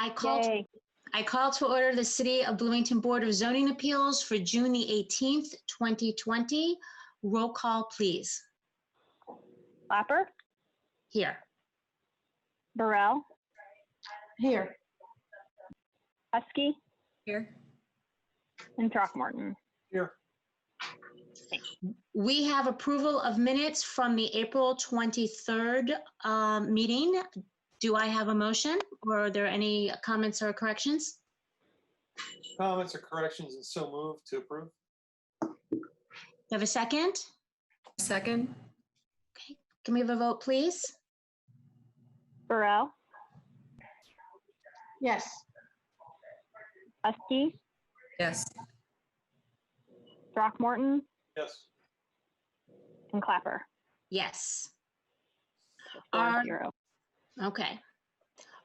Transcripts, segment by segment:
Yay. I call to order the City of Bloomington Board of Zoning Appeals for June the 18th, 2020. Roll call, please. Clapper, Here. Burrell, Here. Husky, Here. and Throckmorton. Here. We have approval of minutes from the April 23rd meeting. Do I have a motion, or are there any comments or corrections? Comments or corrections, and so moved to approve. You have a second? Second. Okay, can we have a vote, please? Burrell, Yes. Husky, Yes. Throckmorton, Yes. and Clapper. Yes. 4-0. Okay.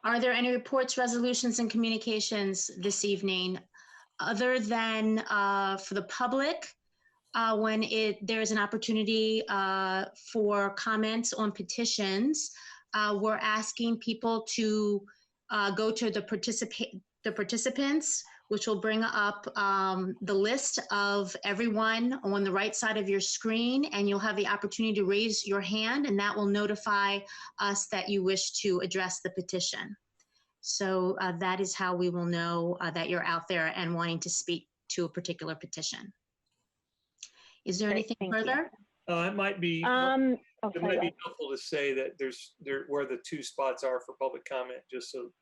Are there any reports, resolutions, and communications this evening other than for the public when there is an opportunity for comments on petitions? We're asking people to go to the participants, which will bring up the list of everyone on the right side of your screen, and you'll have the opportunity to raise your hand, and that will notify us that you wish to address the petition. So that is how we will know that you're out there and wanting to speak to a particular petition. Is there anything further? It might be. Oh, It might be helpful to say that where the two spots are for public comment, just so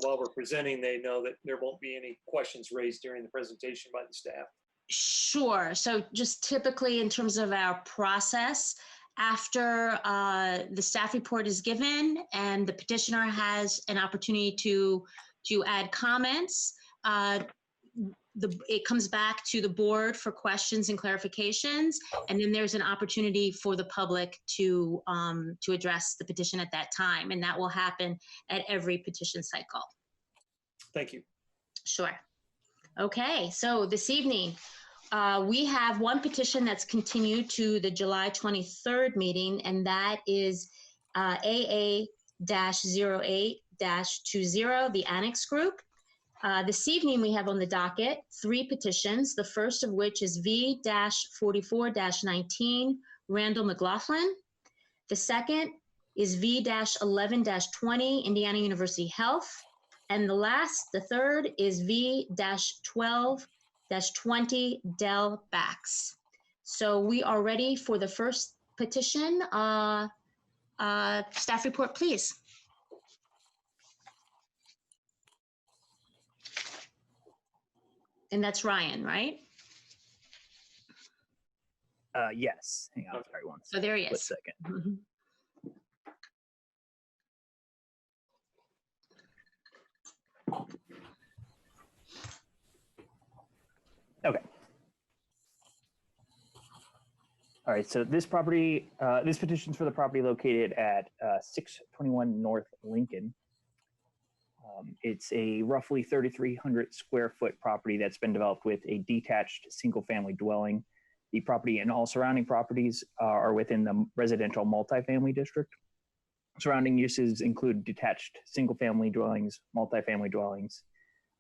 while we're presenting, they know that there won't be any questions raised during the presentation by the staff. Sure. So just typically in terms of our process, after the staff report is given and the petitioner has an opportunity to add comments, it comes back to the board for questions and clarifications, and then there's an opportunity for the public to address the petition at that time, and that will happen at every petition cycle. Thank you. Sure. Okay, so this evening, we have one petition that's continued to the July 23rd meeting, and that is AA-08-20, the Annex Group. This evening, we have on the docket 3 petitions, the first of which is V-44-19, Randall McLaughlin. The second is V-11-20, Indiana University Health. And the third is V-12-20, Dell Bax. So we are ready for the first petition. Staff report, please. And that's Ryan, right? Yes. Hang on, sorry, one So there he is. second. Mhm. Okay. All right, so this property, this petition's for the property located at 621 North Lincoln. It's a roughly 3,300 square foot property that's been developed with a detached single family dwelling. The property and all surrounding properties are within the residential multifamily district. Surrounding uses include detached single family dwellings, multifamily dwellings,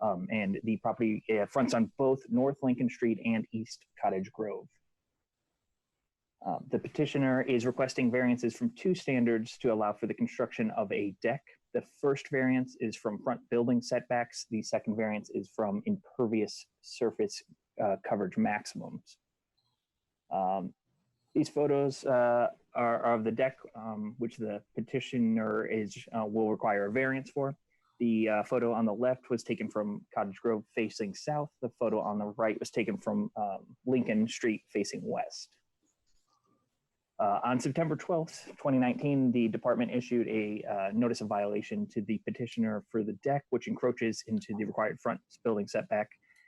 and the property fronts on both North Lincoln Street and East Cottage Grove. The petitioner is requesting variances from 2 standards to allow for the construction of a deck. The first variance is from front building setbacks. The second variance is from impervious surface coverage maximums. These photos are of the deck, which the petitioner will require a variance for. The photo on the left was taken from Cottage Grove facing south. The photo on the right was taken from Lincoln Street facing west. On September 12th, 2019, the department issued a notice of violation to the petitioner for the deck, which encroaches into the required front building setback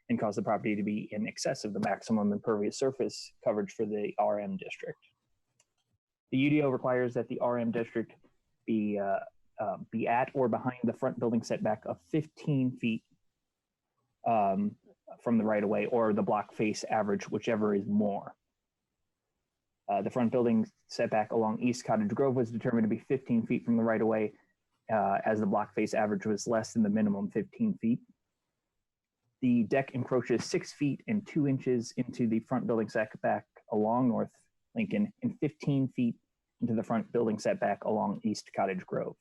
and caused the property to be in excess of the maximum impervious surface coverage for the RM district. The UDO requires that the RM district be at or behind the front building setback of 15 feet from the right-of-way or the block face average, whichever is more. The front building setback along East Cottage Grove was determined to be 15 feet from the right-of-way, as the block face average was less than the minimum 15 feet. The deck encroaches 6 feet and 2 inches into the front building setback along North Lincoln and 15 feet into the front building setback along East Cottage Grove.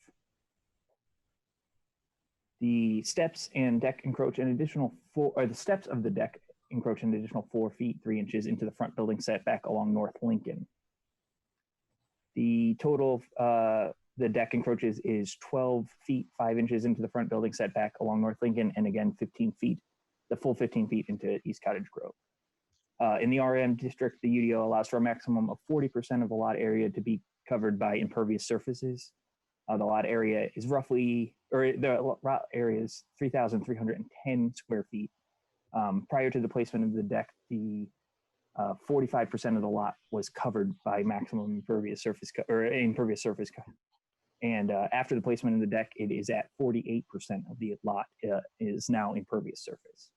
The steps and deck encroach an additional the steps of the deck encroach an additional 4 feet, 3 inches into the front building setback along North Lincoln. The total the deck encroaches is 12 feet, 5 inches into the front building setback along North Lincoln, and again, 15 feet, the full 15 feet into East Cottage Grove. In the RM district, the UDO allows for a maximum of 40% of the lot area to be covered by impervious surfaces. The lot area is roughly, or the lot area is 3,310 square feet. Prior to the placement of the deck, the 45% of the lot was covered by maximum impervious surface impervious surface. And after the placement of the deck, it is at 48% of the lot is now impervious surface.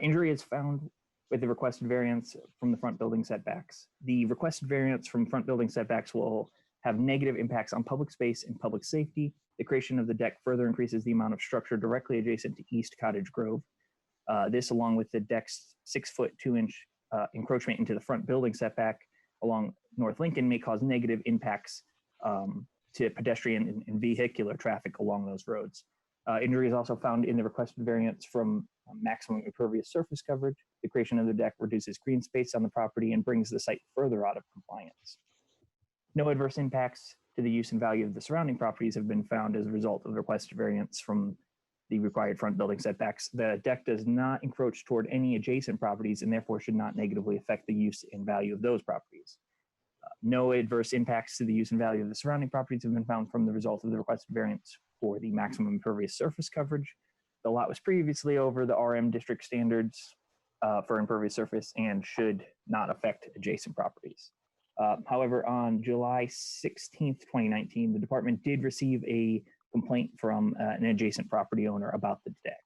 Injury is found with the requested variance from the front building setbacks. The requested variance from front building setbacks will have negative impacts on public space and public safety. The creation of the deck further increases the amount of structure directly adjacent to East Cottage Grove. This, along with the deck's 6 foot 2 inch encroachment into the front building setback along North Lincoln, may cause negative impacts to pedestrian and vehicular traffic along those roads. Injury is also found in the requested variance from maximum impervious surface coverage. The creation of the deck reduces green space on the property and brings the site further out of compliance. No adverse impacts to the use and value of the surrounding properties have been found as a result of the requested variance from the required front building setbacks. The deck does not encroach toward any adjacent properties and therefore should not negatively affect the use and value of those properties. No adverse impacts to the use and value of the surrounding properties have been found from the result of the requested variance for the maximum impervious surface coverage. The lot was previously over the RM district standards for impervious surface and should not affect adjacent properties. However, on July 16th, 2019, the department did receive a complaint from an adjacent property owner about the deck.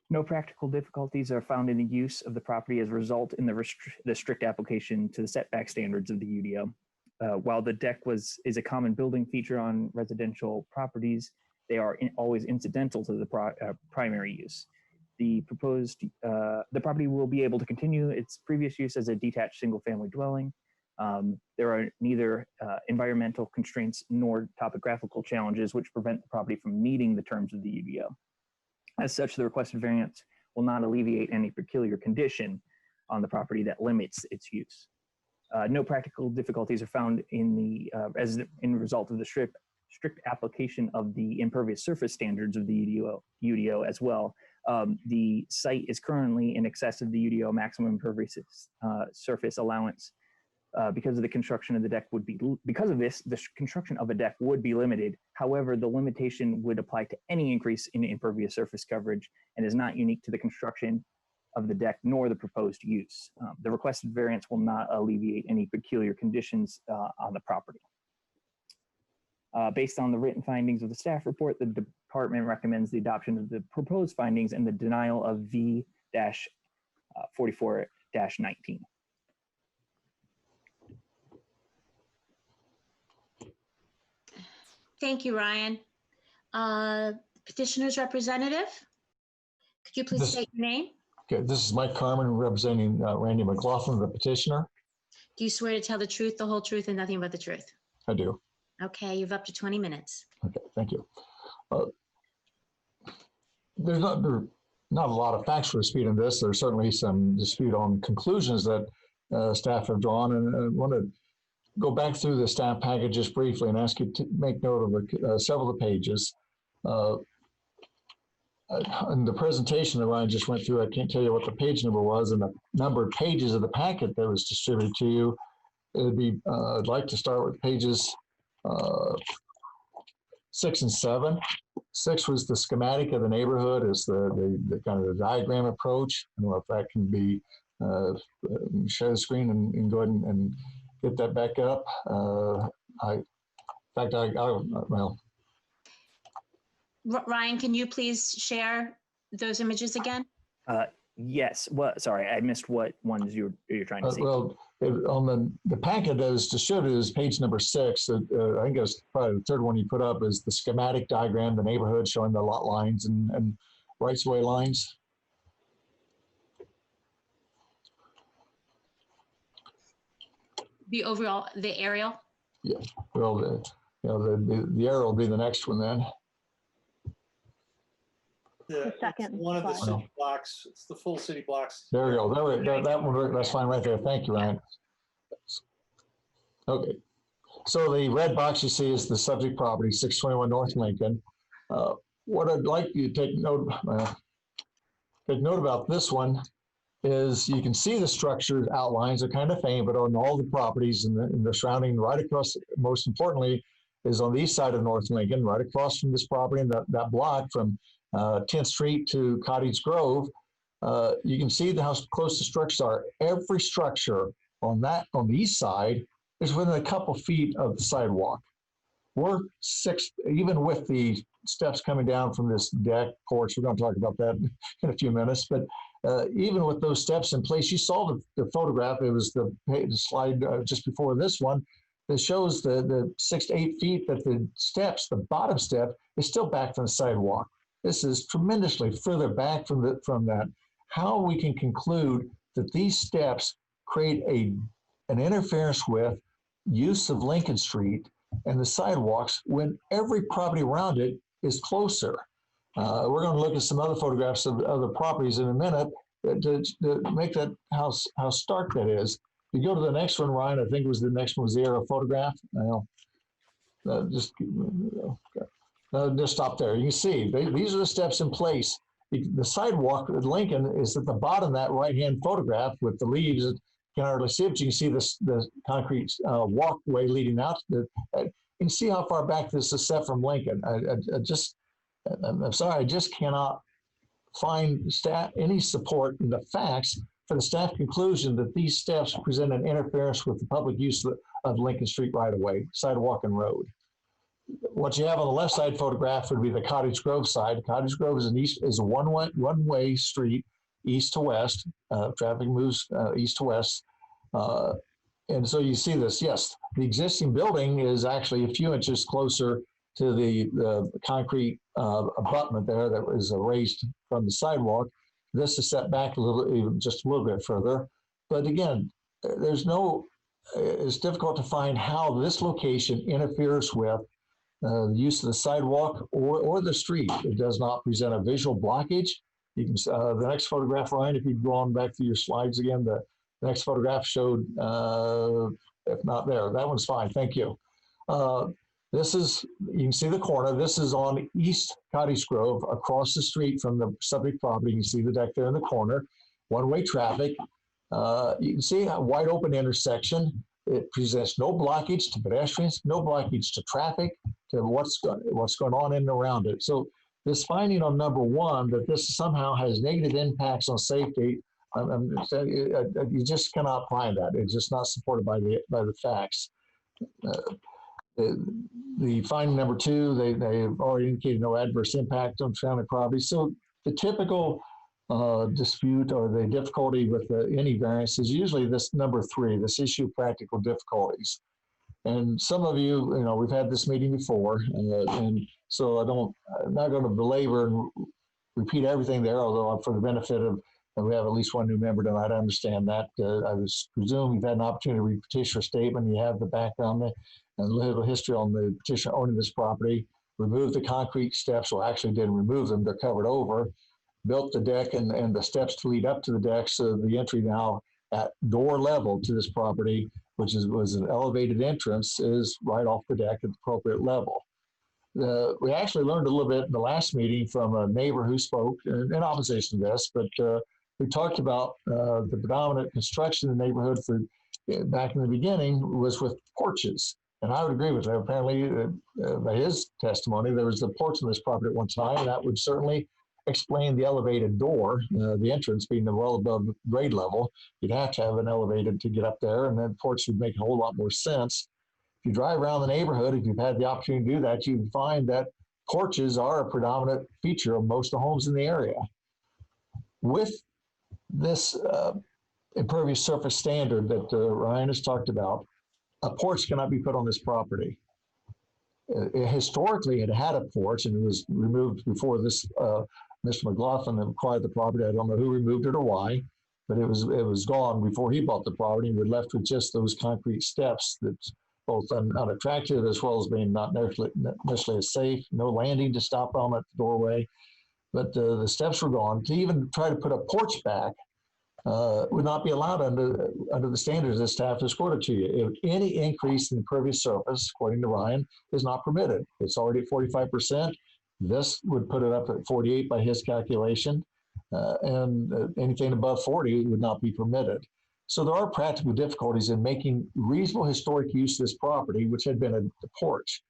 No practical difficulties are found in the use of the property as a result in the strict application to the setback standards of the UDO. While the deck is a common building feature on residential properties, they are always incidental to the primary use. The property will be able to continue its previous use as a detached single-family dwelling. There are neither environmental constraints nor topographical challenges which prevent the property from meeting the terms of the UDO. As such, the requested variance will not alleviate any peculiar condition on the property that limits its use. No practical difficulties are found in result of the strict application of the impervious surface standards of the UDO as well. The site is currently in excess of the UDO maximum impervious surface allowance. Because of the construction of the deck because of this, the construction of a deck would be limited. However, the limitation would apply to any increase in impervious surface coverage and is not unique to the construction of the deck nor the proposed use. The requested variance will not alleviate any peculiar conditions on the property. Based on the written findings of the staff report, the department recommends the adoption of the proposed findings and the denial of V-44-19. Thank you, Ryan. Petitioner's representative, could you please state your name? Okay, this is Mike Carmen representing Randy McLaughlin, the petitioner. Do you swear to tell the truth, the whole truth, and nothing but the truth? I do. Okay, you have up to 20 minutes. Okay, thank you. There's not a lot of factual dispute in this. There's certainly some dispute on conclusions that staff have drawn, and I want to go back through the staff package just briefly and ask you to make note of several of the pages. In the presentation that Ryan just went through, I can't tell you what the page number was and the number of pages of the packet that was distributed to you. It'd be, I'd like to start with pages 6 and 7. 6 was the schematic of the neighborhood, is the kind of the diagram approach. I don't know if that can be, share the screen and go ahead and get that back up. Well. Ryan, can you please share those images again? Yes. Sorry, I missed what ones you're trying to see. Well, on the packet that was distributed is page number 6. I think it was probably the third one you put up is the schematic diagram, the neighborhood showing the lot lines and rights-of-way lines. The overall, the aerial? Well, the arrow will be the next one then. The second one of the slide. city blocks, it's the full city blocks. There we go. That one, that's fine right there. Thank you, Ryan. Okay. So the red box you see is the subject property, 621 North Lincoln. What I'd like you to take note about this one is you can see the structure outlines are kind of faint, but on all the properties and the surrounding right across, most importantly, is on the east side of North Lincoln, right across from this property and that block from 10th Street to Cottage Grove. You can see how close the structures are. Every structure on the east side is within a couple feet of the sidewalk. We're 6, even with the steps coming down from this deck porch, we're going to talk about that in a few minutes, but even with those steps in place, you saw the photograph, it was the slide just before this one, that shows the 6 to 8 feet that the steps, the bottom step, is still back from the sidewalk. This is tremendously further back from that. How we can conclude that these steps create an interference with use of Lincoln Street and the sidewalks when every property around it is closer. We're going to look at some other photographs of other properties in a minute to make that how stark that is. You go to the next one, Ryan. I think it was the next one was the aerial photograph. Just stop there. You can see these are the steps in place. The sidewalk at Lincoln is at the bottom of that right-hand photograph with the leaves. You can hardly see it, but you can see the concrete walkway leading out. You can see how far back this is set from Lincoln. I'm sorry, I just cannot find any support in the facts for the staff conclusion that these steps present an interference with the public use of Lincoln Street right-of-way, sidewalk and road. What you have on the left side photograph would be the Cottage Grove side. Cottage Grove is a one-way street, east to west. Traffic moves east to west. And so you see this, yes, the existing building is actually a few inches closer to the concrete abutment there that was raised from the sidewalk. This is set back just a little bit further. But again, it's difficult to find how this location interferes with the use of the sidewalk or the street. It does not present a visual blockage. You can the next photograph, Ryan, if you'd go on back to your slides again, the next photograph showed, if not there, that one's fine, thank you. This is, you can see the corner. This is on East Cottage Grove, across the street from the subject property. You can see the deck there in the corner, one-way traffic. You can see a wide open intersection. It presents no blockage to pedestrians, no blockage to traffic, to what's going on in and around it. So this finding on number 1, that this somehow has negative impacts on safety, you just cannot find that. It's just not supported by the facts. The finding number 2, they've already indicated no adverse impact on surrounding property. So the typical dispute or the difficulty with any variance is usually this number 3, this issue of practical difficulties. And some of you, we've had this meeting before, and so I'm not going to belabor and repeat everything there, although for the benefit of, we have at least one new member tonight, I understand that. I presume you've had an opportunity to read petitioner statement, you have the background and a little history on the petitioner owning this property, removed the concrete steps, well, actually didn't remove them, they're covered over, built the deck and the steps to lead up to the deck, so the entry now at door level to this property, which was an elevated entrance, is right off the deck at the appropriate level. We actually learned a little bit in the last meeting from a neighbor who spoke in opposition to this, but we talked about the predominant construction in the neighborhood back in the beginning was with porches. And I would agree with that. Apparently, by his testimony, there was a porch on this property at one time, and that would certainly explain the elevated door, the entrance being well above grade level. You'd have to have an elevated to get up there, and then porch would make a whole lot more sense. If you drive around the neighborhood, if you've had the opportunity to do that, you can find that porches are a predominant feature of most of the homes in the area. With this impervious surface standard that Ryan has talked about, a porch cannot be put on this property. Historically, it had a porch and it was removed before this Mr. McLaughlin acquired the property. I don't know who removed it or why, but it was gone before he bought the property. We're left with just those concrete steps that's both unattractive as well as being not necessarily safe. No landing to stop on at the doorway, but the steps were gone. To even try to put a porch back would not be allowed under the standards that staff has quoted to you. If any increase in impervious surface, according to Ryan, is not permitted. It's already at 45%. This would put it up at 48 by his calculation, and anything above 40 would not be permitted. So there are practical difficulties in making reasonable historic use of this property, which had been a porch.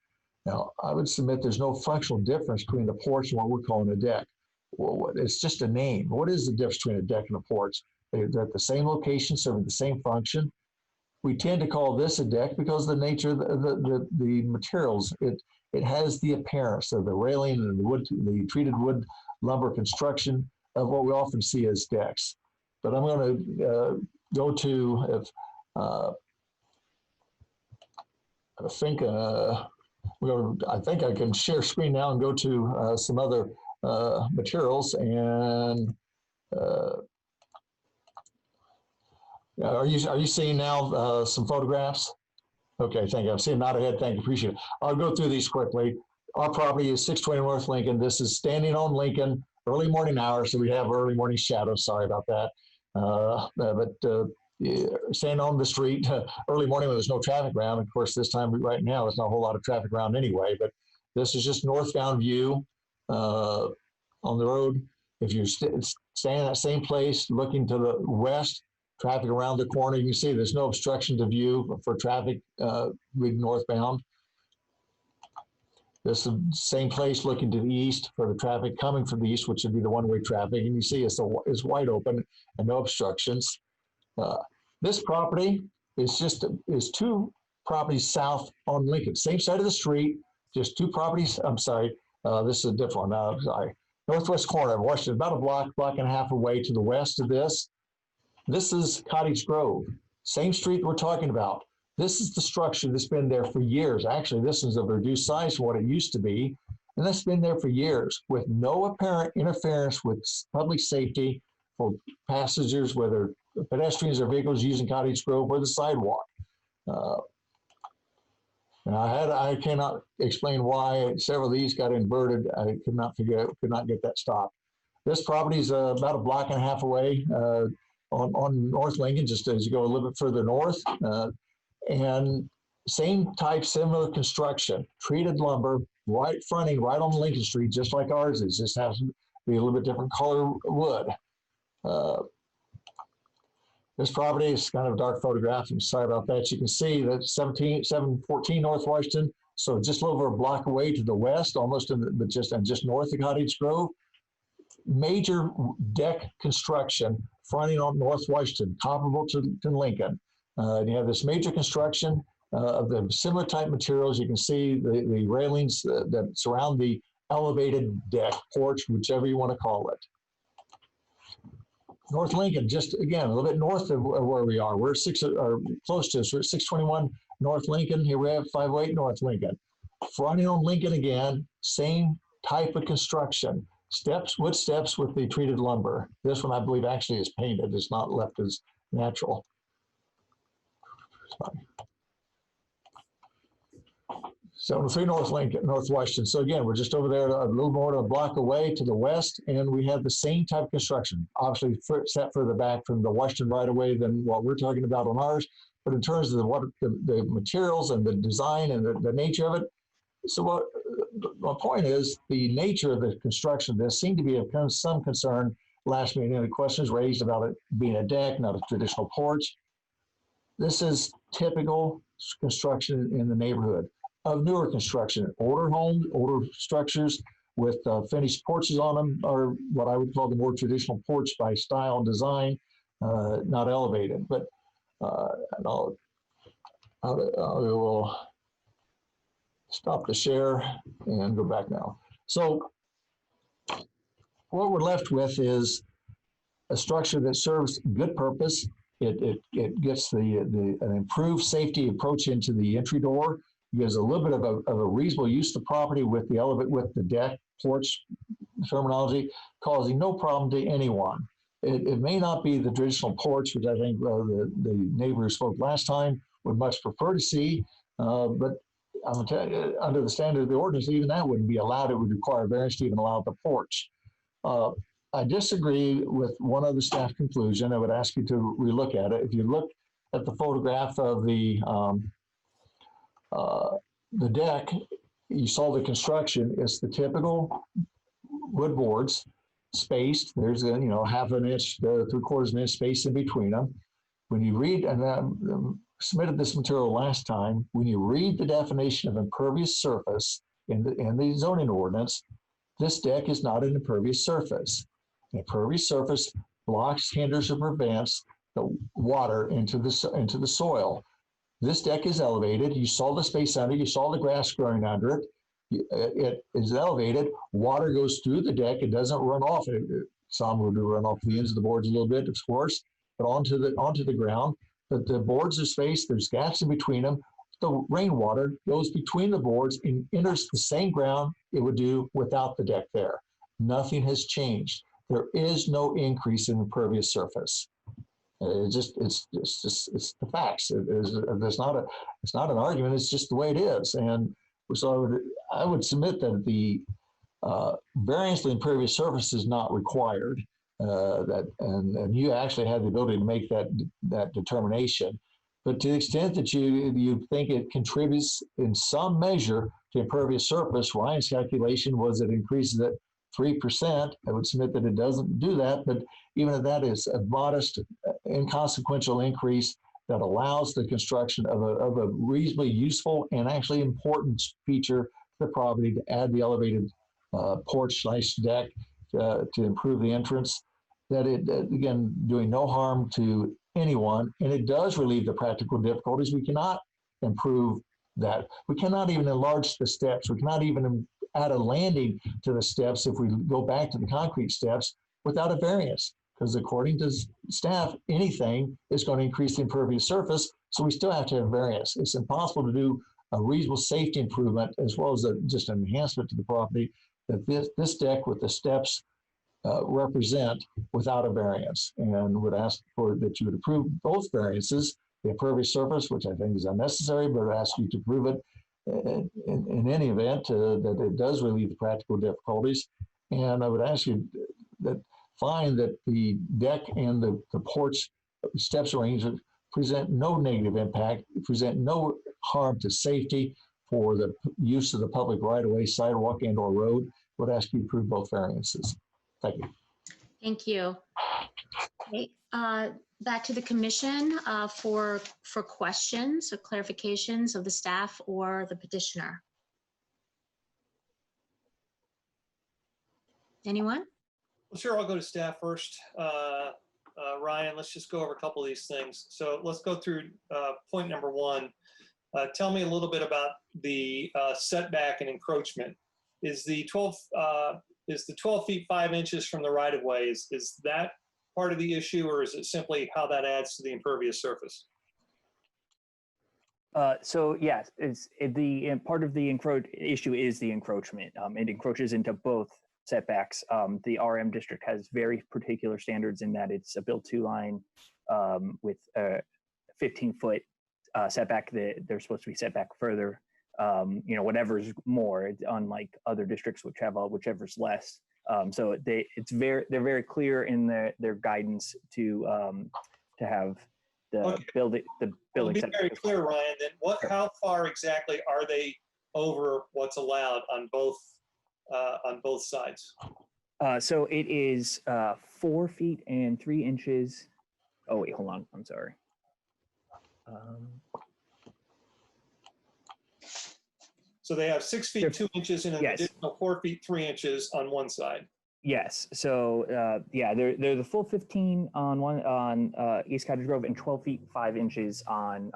Now, I would submit there's no functional difference between the porch and what we're calling a deck. Well, it's just a name. What is the difference between a deck and a porch? They're at the same location, serving the same function. We tend to call this a deck because of the nature of the materials. It has the appearance of the railing and the treated wood lumber construction of what we often see as decks. But I'm going to go to I think I can share screen now and go to some other materials. And are you seeing now some photographs? Okay, thank you. I'm seeing nod ahead. Thank you. Appreciate it. I'll go through these quickly. Our property is 620 North Lincoln. This is standing on Lincoln, early morning hours, so we have early morning shadows. Sorry about that. Standing on the street early morning when there's no traffic around. Of course, this time right now, there's not a whole lot of traffic around anyway, but this is just northbound view on the road. If you're staying in that same place, looking to the west, traffic around the corner, you can see there's no obstruction to view for traffic moving northbound. This is the same place looking to the east for the traffic coming from the east, which would be the one-way traffic. And you see it's wide open and no obstructions. This property is two properties south on Lincoln, same side of the street, just two properties. I'm sorry, this is a different one. Sorry, northwest corner of Washington, about a block and a half away to the west of this. This is Cottage Grove, same street we're talking about. This is the structure that's been there for years. Actually, this is a reduced size from what it used to be, and that's been there for years with no apparent interference with public safety for passengers, whether pedestrians or vehicles using Cottage Grove or the sidewalk. And I cannot explain why several of these got inverted. I could not get that stopped. This property is about a block and a half away on North Lincoln, just as you go a little bit further north. And same type, similar construction, treated lumber, fronting right on Lincoln Street, just like ours is. Just has to be a little bit different color wood. This property is kind of a dark photograph. I'm sorry about that. You can see that 714 North Washington. So just a little over a block away to the west, almost just north of Cottage Grove. Major deck construction fronting on North Washington, comparable to Lincoln. And you have this major construction of the similar type materials. You can see the railings that surround the elevated deck, porch, whichever you want to call it. North Lincoln, just again, a little bit north of where we are. We're close to us. We're at 621 North Lincoln. Here we have 508 North Lincoln. Fronting on Lincoln again, same type of construction. Wood steps with the treated lumber. This one, I believe, actually is painted. It's not left as natural. Sorry. 703 North Lincoln, North Washington. So again, we're just over there a little more than a block away to the west, and we have the same type of construction. Obviously, set further back from the Washington right away than what we're talking about on ours. But in terms of the materials and the design and the nature of it, so my point is the nature of the construction. There seemed to be some concern last meeting. The questions raised about it being a deck, not a traditional porch. This is typical construction in the neighborhood of newer construction. Older homes, older structures with finished porches on them are what I would call the more traditional porch by style and design, not elevated. But I will stop the share and go back now. So what we're left with is a structure that serves good purpose, It gets an improved safety approach into the entry door. It gives a little bit of a reasonable use of the property with the elevate, with the deck, porch terminology, causing no problem to anyone. It may not be the traditional porch, which I think the neighbor who spoke last time would much prefer to see, but I'm gonna tell you, under the standard of the ordinance, even that wouldn't be allowed. It would require variance to even allow the porch. I disagree with one of the staff conclusion. I would ask you to relook at it. If you look at the photograph of the deck, you saw the construction. It's the typical wood boards, spaced. There's a half an inch, 3/4 inch space in between them. When you read, and I submitted this material last time, when you read the definition of impervious surface in the zoning ordinance, this deck is not an impervious surface. An impervious surface blocks, hinders, or prevents the water into the soil. This deck is elevated. You saw the space under. You saw the grass growing under it. It is elevated. Water goes through the deck. It doesn't run off. Some would run off the ends of the boards a little bit, of course, but onto the ground. But the boards are spaced. There's gaps in between them. The rainwater goes between the boards and enters the same ground it would do without the deck there. Nothing has changed. There is no increase in impervious surface. It's the facts. It's not an argument. It's just the way it is. And so I would submit that the variance to the impervious surface is not required. And you actually have the ability to make that determination. But to the extent that you think it contributes in some measure to impervious surface, Ryan's calculation was it increases it 3%. I would submit that it doesn't do that, but even if that is a modest, inconsequential increase that allows the construction of a reasonably useful and actually important feature to the property to add the elevated porch/deck to improve the entrance, that it, again, doing no harm to anyone, and it does relieve the practical difficulties. We cannot improve that. We cannot even enlarge the steps. We cannot even add a landing to the steps if we go back to the concrete steps without a variance, because according to staff, anything is going to increase the impervious surface, so we still have to have variance. It's impossible to do a reasonable safety improvement as well as just an enhancement to the property that this deck with the steps represent without a variance, and would ask that you would approve both variances, the impervious surface, which I think is unnecessary, but I ask you to prove it in any event that it does relieve the practical difficulties. And I would ask you that find that the deck and the porch steps arrangement present no negative impact, present no harm to safety for the use of the public right-of-way, sidewalk, and/or road. Would ask you to approve both variances. Thank you. Thank you. Okay, back to the commission for questions or clarifications of the staff or the petitioner. Anyone? Well, sure, I'll go to staff first. Ryan, let's just go over a couple of these things. So let's go through point number one. Tell me a little bit about the setback and encroachment. Is the 12 feet 5 inches from the right of way, is that part of the issue, or is it simply how that adds to the impervious surface? So yes, part of the issue is the encroachment. It encroaches into both setbacks. The RM district has very particular standards in that it's a build-to line with a 15-foot setback. They're supposed to be set back further. Whatever's more, unlike other districts which have whichever's less. So they're very clear in their guidance to have the building. Well, be very clear, Ryan. Then how far exactly are they over what's allowed on both sides? So it is 4 feet and 3 inches. Oh wait, hold on. I'm sorry. So they have 6 feet 2 inches and an Yes. additional 4 feet 3 inches on one side. Yes. So they're the full 15 on East Cottage Grove and 12 feet 5 inches on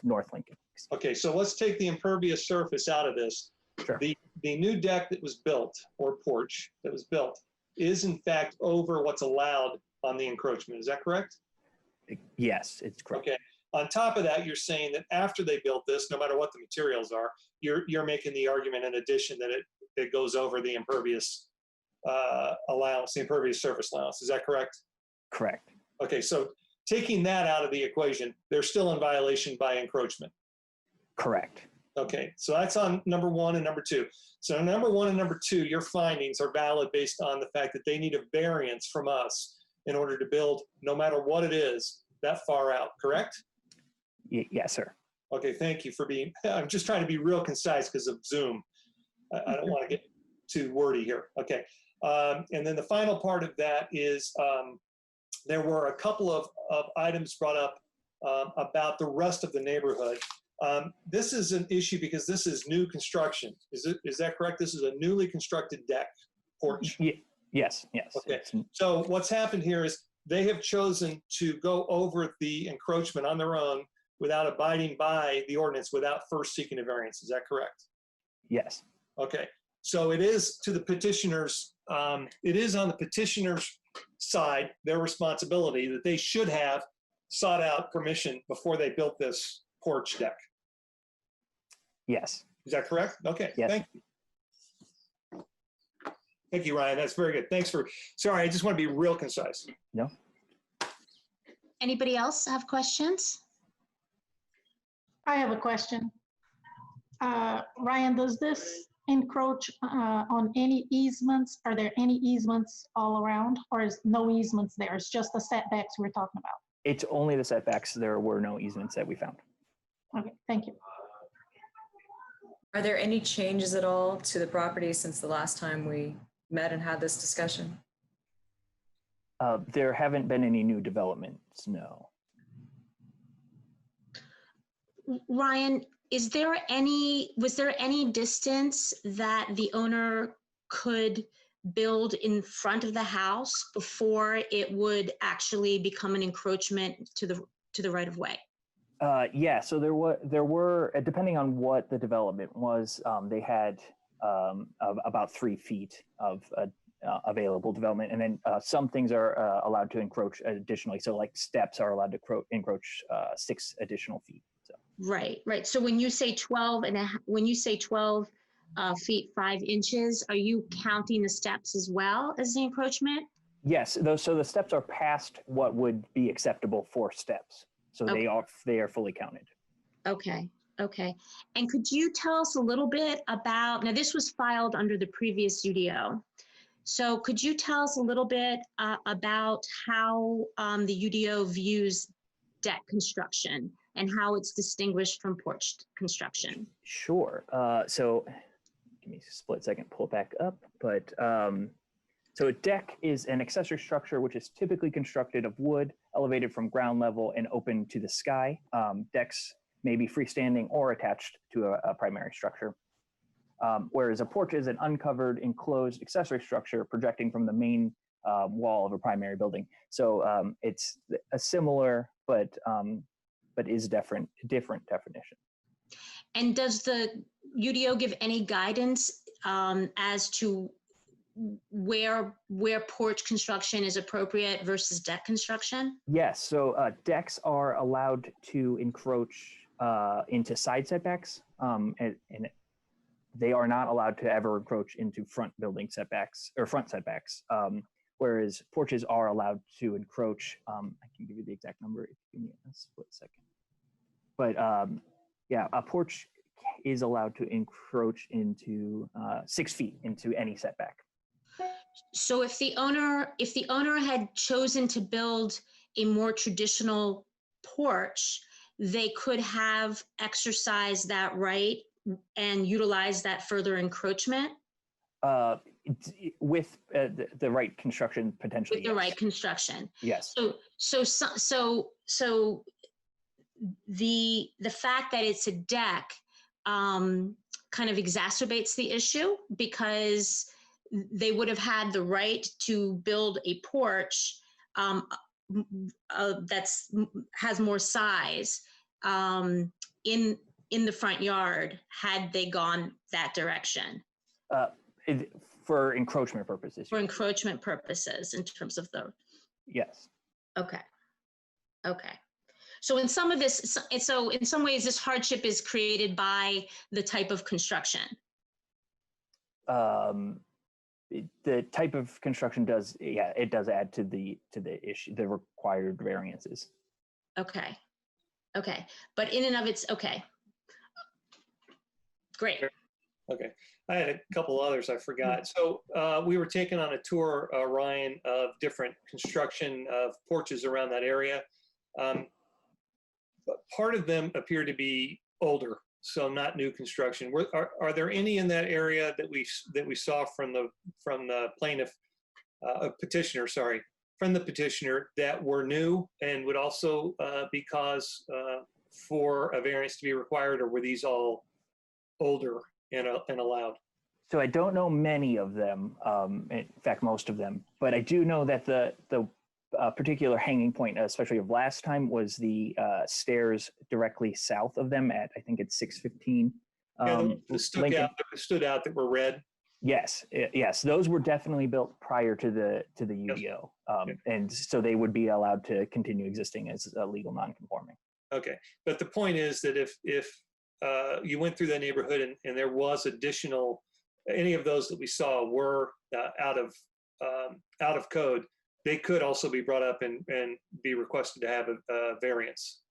North Lincoln. Okay, so let's take the impervious surface out of this. Sure. The new deck that was built, or porch that was built, is in fact over what's allowed on the encroachment. Is that correct? Yes, it's correct. Okay. On top of that, you're saying that after they built this, no matter what the materials are, you're making the argument in addition that it goes over the impervious allowance, the impervious surface allowance. Is that correct? Correct. Okay, so taking that out of the equation, they're still in violation by encroachment. Correct. Okay, so that's on number 1 and number 2. So number 1 and number 2, your findings are valid based on the fact that they need a variance from us in order to build, no matter what it is, that far out, correct? Yes, sir. Okay, thank you for being, I'm just trying to be real concise because of Zoom. I don't want to get too wordy here. Okay, and then the final part of that is there were a couple of items brought up about the rest of the neighborhood. This is an issue because this is new construction. Is that correct? This is a newly constructed deck, porch. Yes. Okay. So what's happened here is they have chosen to go over the encroachment on their own without abiding by the ordinance, without first seeking a variance. Is that correct? Yes. Okay. So it is to the petitioners, it is on the petitioners' side, their responsibility that they should have sought out permission before they built this porch deck. Yes. Is that correct? Okay. Yes. Thank you. Thank you, Ryan. That's very good. Thanks for, sorry, I just want to be real concise. No. Anybody else have questions? I have a question. Ryan, does this encroach on any easements? Are there any easements all around, or is no easements there? It's just the setbacks we're talking about. It's only the setbacks. There were no easements that we found. Okay, thank you. Are there any changes at all to the property since the last time we met and had this discussion? There haven't been any new developments, no. Ryan, was there any distance that the owner could build in front of the house before it would actually become an encroachment to the right of way? Yeah, so there were depending on what the development was, they had about 3 feet of available development, and then some things are allowed to encroach additionally. So like steps are allowed to encroach 6 additional feet. So. Right. So when you say 12 feet 5 inches, are you counting the steps as well as the encroachment? Yes, so the steps are past what would be acceptable for steps. So Okay. they are fully counted. Okay. And could you tell us a little bit about, now this was filed under the previous UDO. So could you tell us a little bit about how the UDO views deck construction and how it's distinguished from porch construction? Sure. So give me a split second, pull it back up. But so a deck is an accessory structure which is typically constructed of wood, elevated from ground level and open to the sky. Decks may be freestanding or attached to a primary structure. Whereas a porch is an uncovered, enclosed accessory structure projecting from the main wall of a primary building. So it's a similar, but is different definition. And does the UDO give any guidance as to where porch construction is appropriate versus deck construction? Yes, so decks are allowed to encroach into side setbacks, and they are not allowed to ever encroach into front building setbacks or front setbacks, whereas porches are allowed to encroach. I can give you the exact number if you give me a split second. But yeah, a porch is allowed to encroach into 6 feet into any setback. So if the owner had chosen to build a more traditional porch, they could have exercised that right and utilize that further encroachment? With the right construction, potentially. With the right construction. Yes. So the fact that it's a deck kind of exacerbates the issue, because they would have had the right to build a porch has more size in the front yard had they gone that direction. For encroachment purposes. For encroachment purposes in terms of the. Yes. Okay. Okay. So in some of this, so in some ways, this hardship is created by the type of construction. The type of construction does, yeah, it does add to the issue, the required variances. Okay. Okay. But in and of its, okay. Great. Okay. I had a couple others I forgot. So we were taken on a tour, Ryan, of different construction of porches around that area. But part of them appear to be older, so not new construction. Are there any in that area that we saw from the plaintiff, petitioner, sorry, from the petitioner that were new and would also be cause for a variance to be required, or were these all older and allowed? So I don't know many of them, in fact, most of them, but I do know that the particular hanging point, especially of last time, was the stairs directly south of them at, I think it's 615. That stood out that were red. Yes, yes, those were definitely built prior to the UDO, and so they would be allowed to continue existing as a legal non-conforming. Okay, but the point is that if you went through that neighborhood and there was additional, any of those that we saw were out of code, they could also be brought up and be requested to have a variance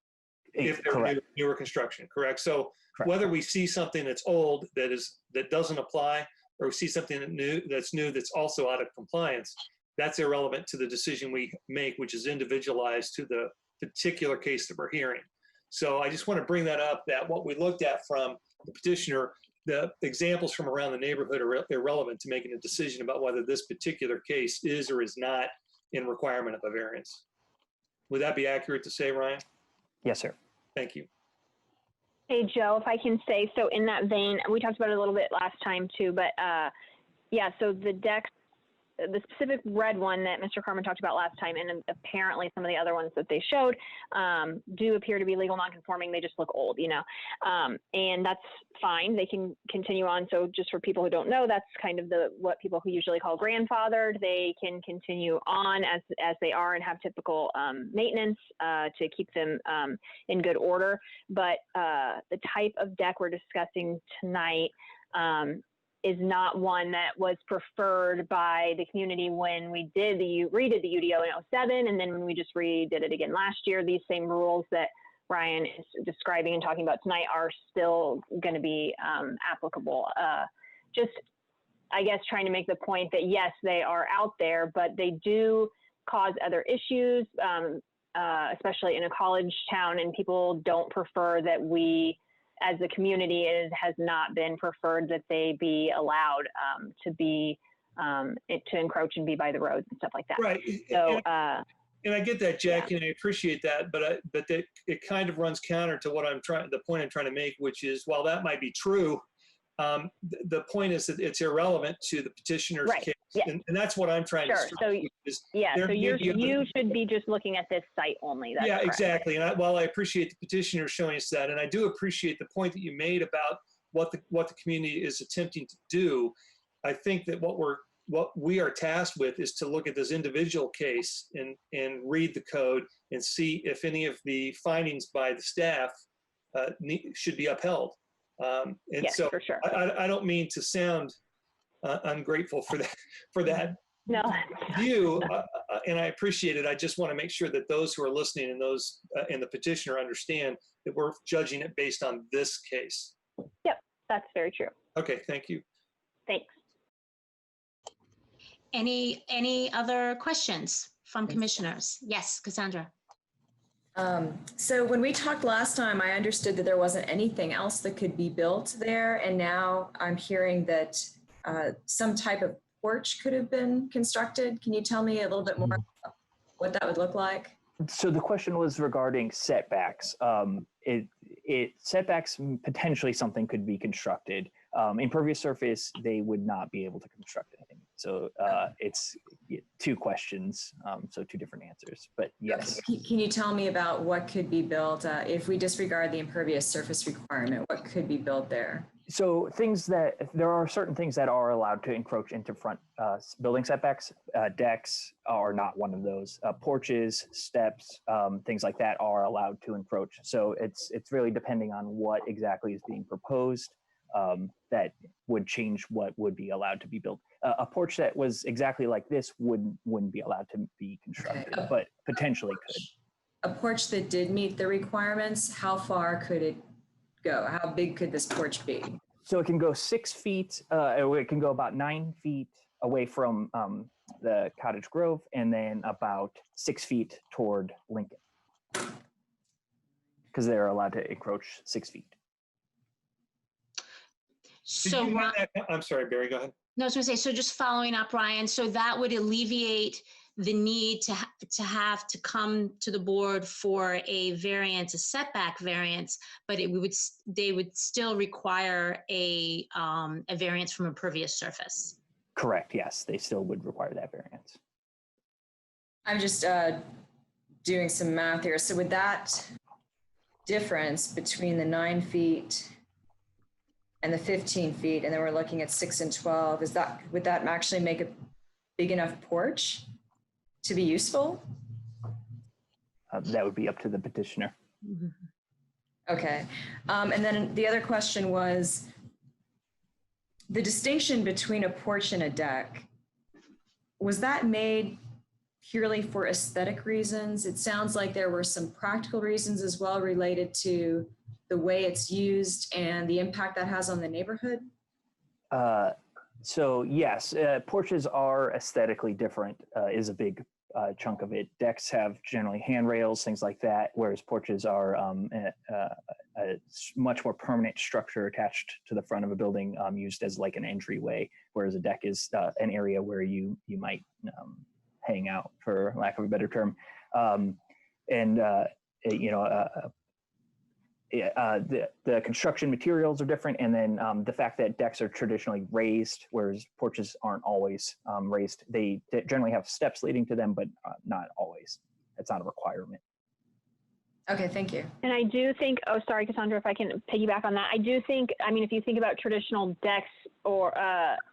if they're newer construction, correct? So correct. Whether we see something that's old that doesn't apply, or we see something that's also out of compliance, that's irrelevant to the decision we make, which is individualized to the particular case that we're hearing. So I just want to bring that up, that what we looked at from the petitioner, the examples from around the neighborhood are irrelevant to making a decision about whether this particular case is or is not in requirement of a variance. Would that be accurate to say, Ryan? Yes, sir. Thank you. Hey, Joe, if I can say, so in that vein, we talked about it a little bit last time too, but yeah, so the decks, the specific red one that Mr. Carmen talked about last time, and apparently some of the other ones that they showed do appear to be legal non-conforming. They just look old, you know, and that's fine. They can continue on. So just for people who don't know, that's kind of what people who usually call grandfathered. They can continue on as they are and have typical maintenance to keep them in good order. But the type of deck we're discussing tonight is not one that was preferred by the community when we redid the UDO in 07, and then when we just redid it again last year. These same rules that Ryan is describing and talking about tonight are still going to be applicable. Just, I guess, trying to make the point that yes, they are out there, but they do cause other issues, especially in a college town, and people don't prefer that we, as the community, has not been preferred that they be allowed to encroach and be by the roads and stuff like that. Right. So, and I get that, Jack, yeah. and I appreciate that, but it kind of runs counter to what the point I'm trying to make, which is, while that might be true, the point is that it's irrelevant to the petitioner's right. case, Yeah. and that's what I'm trying to stress. So you should be just looking at this site only. That's correct. Exactly. And while I appreciate the petitioner showing us that, and I do appreciate the point that you made about what the community is attempting to do, I think that what we are tasked with is to look at this individual case and read the code and see if any of the findings by the staff should be upheld. And yes, so for sure. I don't mean to sound ungrateful for that No. view, and I appreciate it. I just want to make sure that those who are listening and those and the petitioner understand that we're judging it based on this case. Yep, that's very true. Okay, thank you. Thanks. Any other questions from commissioners? Yes, Cassandra. So when we talked last time, I understood that there wasn't anything else that could be built there. And now I'm hearing that some type of porch could have been constructed. Can you tell me a little bit more about what that would look like? So the question was regarding setbacks. Setbacks, potentially something could be constructed. Impervious surface, they would not be able to construct anything. So it's two questions, so two different answers, but yes. Can you tell me about what could be built if we disregard the impervious surface requirement? What could be built there? So there are certain things that are allowed to encroach into front building setbacks. Decks are not one of those. Porches, steps, things like that are allowed to encroach. So it's really depending on what exactly is being proposed that would change what would be allowed to be built. A porch that was exactly like this wouldn't be allowed to be constructed, Okay. but potentially could. A porch that did meet the requirements, how far could it go? How big could this porch be? So it can go 6 feet, it can go about 9 feet away from the Cottage Grove, and then about 6 feet toward Lincoln. Because they're allowed to encroach 6 feet. So, I'm sorry, Barry, go ahead. no, I was gonna say, so just following up, Ryan, so that would alleviate the need to have to come to the board for a variance, a setback variance, but they would still require a variance from impervious surface. Correct, yes, they still would require that variance. I'm just doing some math here. So with that difference between the 9 feet and the 15 feet, and then we're looking at 6 and 12, would that actually make a big enough porch to be useful? That would be up to the petitioner. Okay. And then the other question was the distinction between a porch and a deck. Was that made purely for aesthetic reasons? It sounds like there were some practical reasons as well related to the way it's used and the impact that has on the neighborhood. So yes, porches are aesthetically different, is a big chunk of it. Decks have generally handrails, things like that, whereas porches are a much more permanent structure attached to the front of a building, used as like an entryway, whereas a deck is an area where you might hang out, for lack of a better term. The construction materials are different, and then the fact that decks are traditionally raised, whereas porches aren't always raised. They generally have steps leading to them, but not always. It's not a requirement. Okay, thank you. And I do think, oh, sorry, Cassandra, if I can piggyback on that. I do think, I mean, if you think about traditional decks, or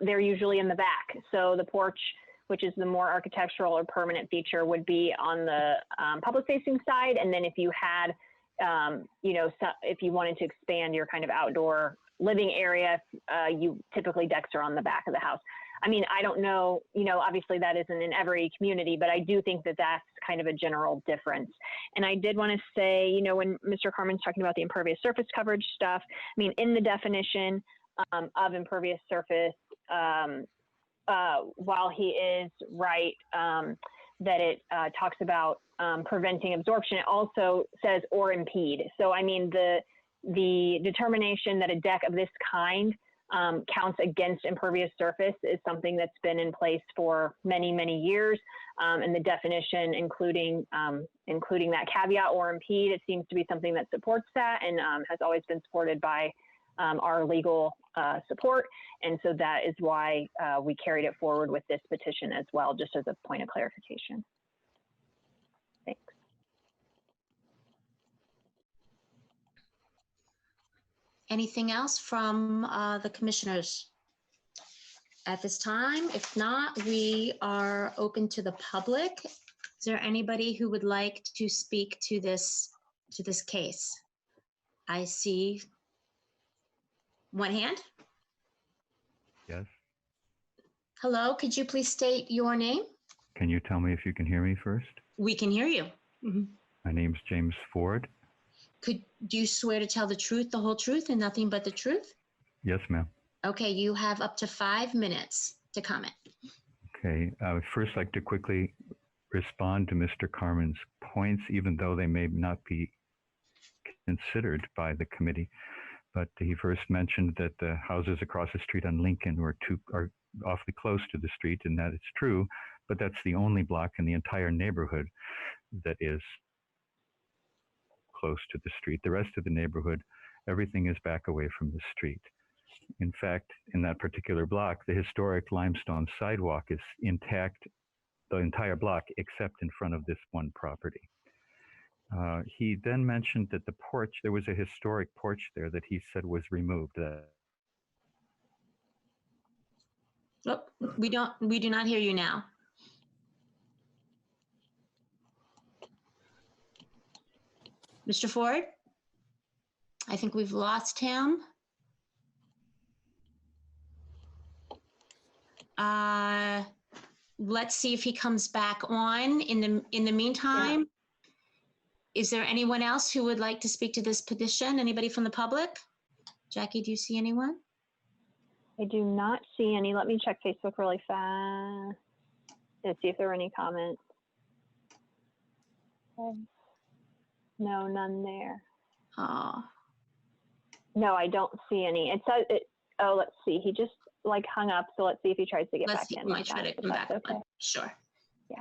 they're usually in the back. So the porch, which is the more architectural or permanent feature, would be on the public-facing side. And then if you had, if you wanted to expand your kind of outdoor living area, typically decks are on the back of the house. I mean, I don't know, obviously that isn't in every community, but I do think that that's kind of a general difference. And I did want to say, when Mr. Carmen's talking about the impervious surface coverage stuff, I mean, in the definition of impervious surface, while he is right that it talks about preventing absorption, it also says or impede. So, I mean, the determination that a deck of this kind counts against impervious surface is something that's been in place for many, many years. And the definition, including that caveat or impede, it seems to be something that supports that and has always been supported by our legal support. And so that is why we carried it forward with this petition as well, just as a point of clarification. Thanks. Anything else from the commissioners at this time? If not, we are open to the public. Is there anybody who would like to speak to this case? I see one hand. Yes. Hello, could you please state your name? Can you tell me if you can hear me first? We can hear you. Mm-hmm. My name's James Ford. Do you swear to tell the truth, the whole truth, and nothing but the truth? Yes, ma'am. Okay, you have up to 5 minutes to comment. Okay, I would first like to quickly respond to Mr. Carmen's points, even though they may not be considered by the committee. But he first mentioned that the houses across the street on Lincoln are awfully close to the street, and that it's true, but that's the only block in the entire neighborhood that is close to the street. The rest of the neighborhood, everything is back away from the street. In fact, in that particular block, the historic limestone sidewalk is intact, the entire block, except in front of this one property. He then mentioned that the porch, there was a historic porch there that he said was removed. Oh, we do not hear you now. Mr. Ford? I think we've lost him. Let's see if he comes back on. In the meantime, is there anyone else who would like to speak to this petition? Anybody from the public? Jackie, do you see anyone? I do not see any. Let me check Facebook really fast and see if there are any comments. Okay. No, none there. Oh, No, I don't see any. It says it. Oh, let's see. He just like hung up. So let's see if he tries to get let's back see. in. Might try to come back. Okay. On. Sure. Yeah.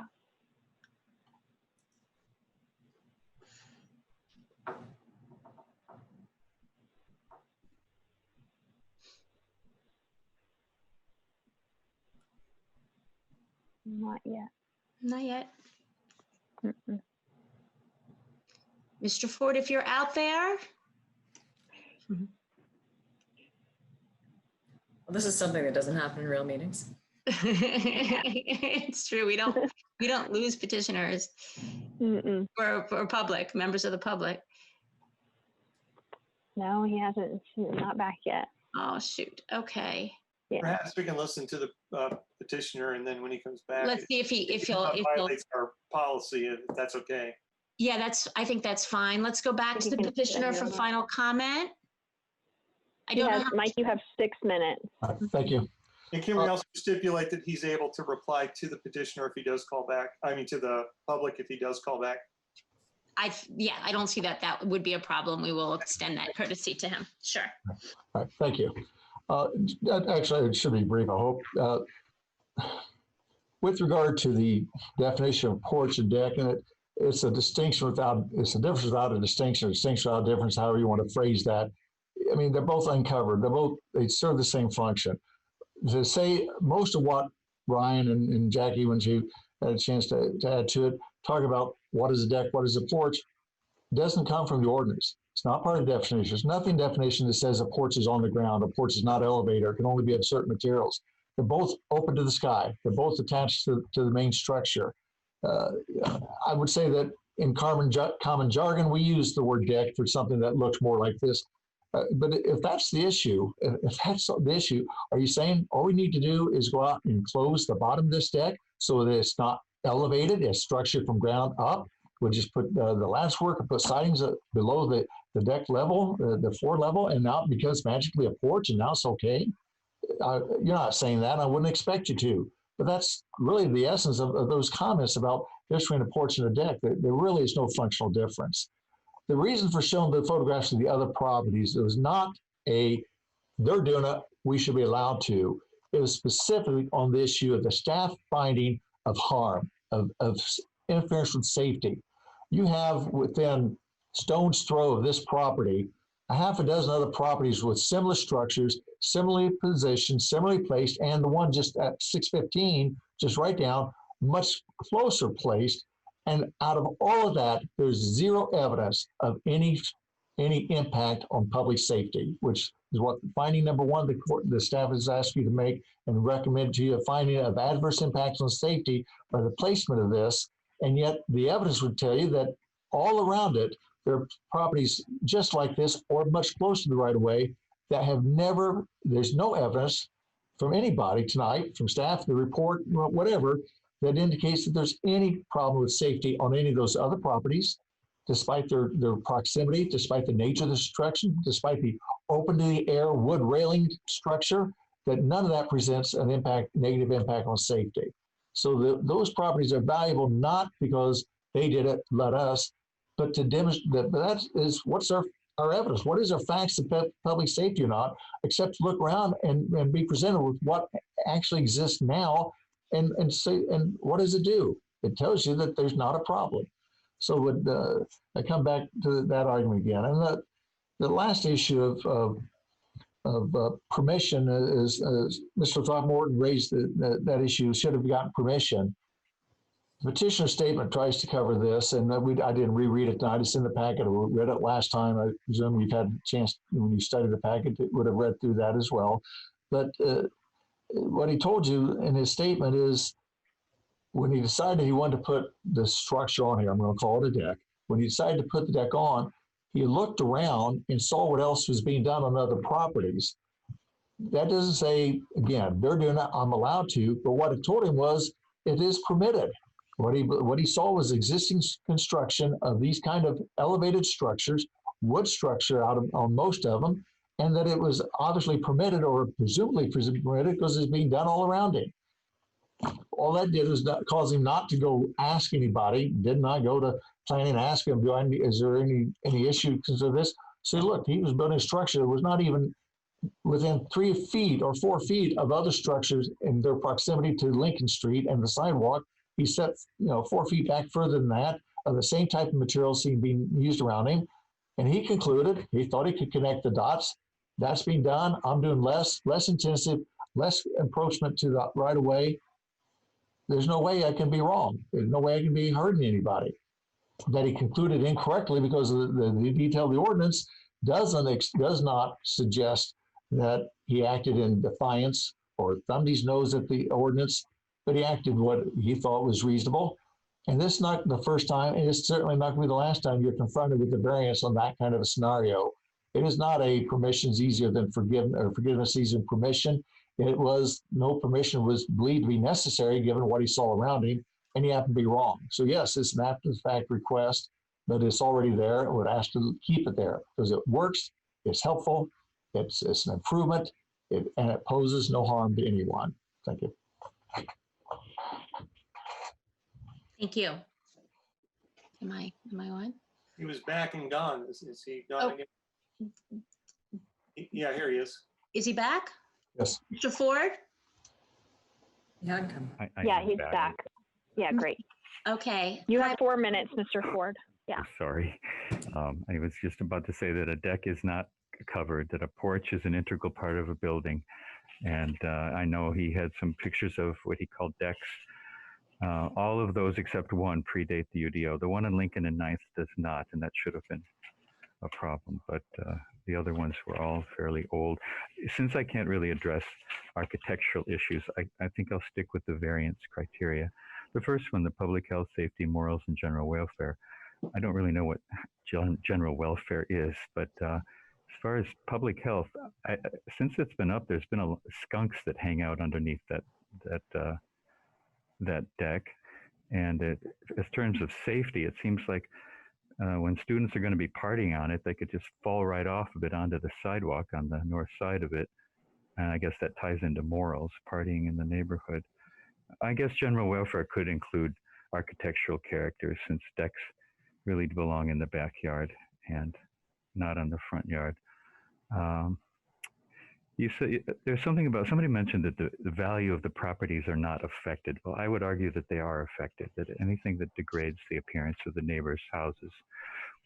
Not yet. Not yet. Mm-mm. Mr. Ford, if you're out there. Well, this is something that doesn't happen in real meetings. It's true. We don't lose petitioners for public members of the public. No, he hasn't. He's not back yet. Oh, shoot. Okay. Yeah. Perhaps we can listen to the petitioner, and then when he comes back, Let's see if he'll violates our policy, if that's okay. Yeah, I think that's fine. Let's go back to the petitioner for final comment. I don't know. Mike, you have 6 minutes. Thank you. And can we also stipulate that he's able to reply to the petitioner if he does call back? I mean, to the public if he does call back? I don't see that would be a problem. We will extend that courtesy to him. Sure. All right, thank you. Actually, it should be brief, I hope. With regard to the definition of porch and deck, and it's a distinction without, it's a difference without a distinction, without a difference, however you want to phrase that. I mean, they're both uncovered. They serve the same function. To say most of what Ryan and Jackie, when she had a chance to add to it, talk about what is a deck, what is a porch, doesn't come from the ordinance. It's not part of the definition. There's nothing in definition that says a porch is on the ground, a porch is not elevated, or can only be of certain materials. They're both open to the sky. They're both attached to the main structure. I would say that in common jargon, we use the word deck for something that looks more like this. But if that's the issue, are you saying all we need to do is go out and close the bottom of this deck so that it's not elevated, it's structured from ground up? We'll just put the lattice work and put sidings below the deck level, the floor level, and now it becomes magically a porch and now it's okay? You're not saying that. I wouldn't expect you to. But that's really the essence of those comments about difference between a porch and a deck. There really is no functional difference. The reason for showing the photographs of the other properties, it was not they're doing it, we should be allowed to. It was specifically on the issue of the staff finding of harm, of interference with safety. You have within stone's throw of this property, a half a dozen other properties with similar structures, similarly positioned, similarly placed, and the one just at 615, just right down, much closer placed. And out of all of that, there's zero evidence of any impact on public safety, which is what finding number one the staff has asked you to make and recommend to you, a finding of adverse impacts on safety by the placement of this. And yet the evidence would tell you that all around it, there are properties just like this or much closer to the right of way that have never, there's no evidence from anybody tonight, from staff, the report, whatever, that indicates that there's any problem with safety on any of those other properties, despite their proximity, despite the nature of the structure, despite the open to the air wood railing structure, that none of that presents an negative impact on safety. So those properties are valuable not because they did it, let us, but to demonstrate that is what's our evidence. What is our facts of public safety or not, except to look around and be presented with what actually exists now and say, and what does it do? It tells you that there's not a problem. So I come back to that argument again. And the last issue of permission is Mr. Throckmorton raised that issue, should have gotten permission. The petitioner statement tries to cover this, and I didn't reread it tonight. It's in the packet. I read it last time. I presume you've had a chance, when you studied the packet, it would have read through that as well. But what he told you in his statement is when he decided he wanted to put the structure on here, I'm going to call it a deck. When he decided to put the deck on, he looked around and saw what else was being done on other properties. That doesn't say, again, they're doing that, I'm allowed to, but what it told him was it is permitted. What he saw was existing construction of these kind of elevated structures, wood structure on most of them, and that it was obviously permitted or presumably permitted because it's being done all around him. All that did was not cause him not to go ask anybody, did not go to planning and ask him, is there any issue because of this? So look, he was building a structure that was not even within 3 feet or 4 feet of other structures in their proximity to Lincoln Street and the sidewalk. He set, 4 feet back further than that of the same type of materials being used around him. And he concluded, he thought he could connect the dots. That's being done. I'm doing less intensive, less encroachment to the right of way. There's no way I can be wrong. There's no way I can be hurting anybody. That he concluded incorrectly because the detail of the ordinance does not suggest that he acted in defiance or thumbed his nose at the ordinance, but he acted what he thought was reasonable. And this is not the first time, and it's certainly not going to be the last time you're confronted with the variance on that kind of a scenario. It is not a permission's easier than forgiveness easier than permission. It was no permission was believed to be necessary given what he saw around him, and he happened to be wrong. So yes, it's an after the fact request, but it's already there and would ask to keep it there because it works, it's helpful, it's an improvement, and it poses no harm to anyone. Thank you. Thank you. Am I on? He was back and gone. Is he gone again? Yeah, here he is. Is he back? Yes. Mr. Ford? Yeah, come. Yeah, he's back. Yeah, great. Okay. You have 4 minutes, Mr. Ford. Yeah. Sorry. I was just about to say that a deck is not covered, that a porch is an integral part of a building. And I know he had some pictures of what he called decks. All of those except one predate the UDO. The one in Lincoln and 9th does not, and that should have been a problem. But the other ones were all fairly old. Since I can't really address architectural issues, I think I'll stick with the variance criteria. The first one, the public health, safety, morals, and general welfare. I don't really know what general welfare is, but as far as public health, since it's been up, there's been skunks that hang out underneath that deck. And in terms of safety, it seems like when students are going to be partying on it, they could just fall right off of it onto the sidewalk on the north side of it. And I guess that ties into morals, partying in the neighborhood. I guess general welfare could include architectural characters, since decks really belong in the backyard and not on the front yard. You say there's something about, somebody mentioned that the value of the properties are not affected. Well, I would argue that they are affected, that anything that degrades the appearance of the neighbors' houses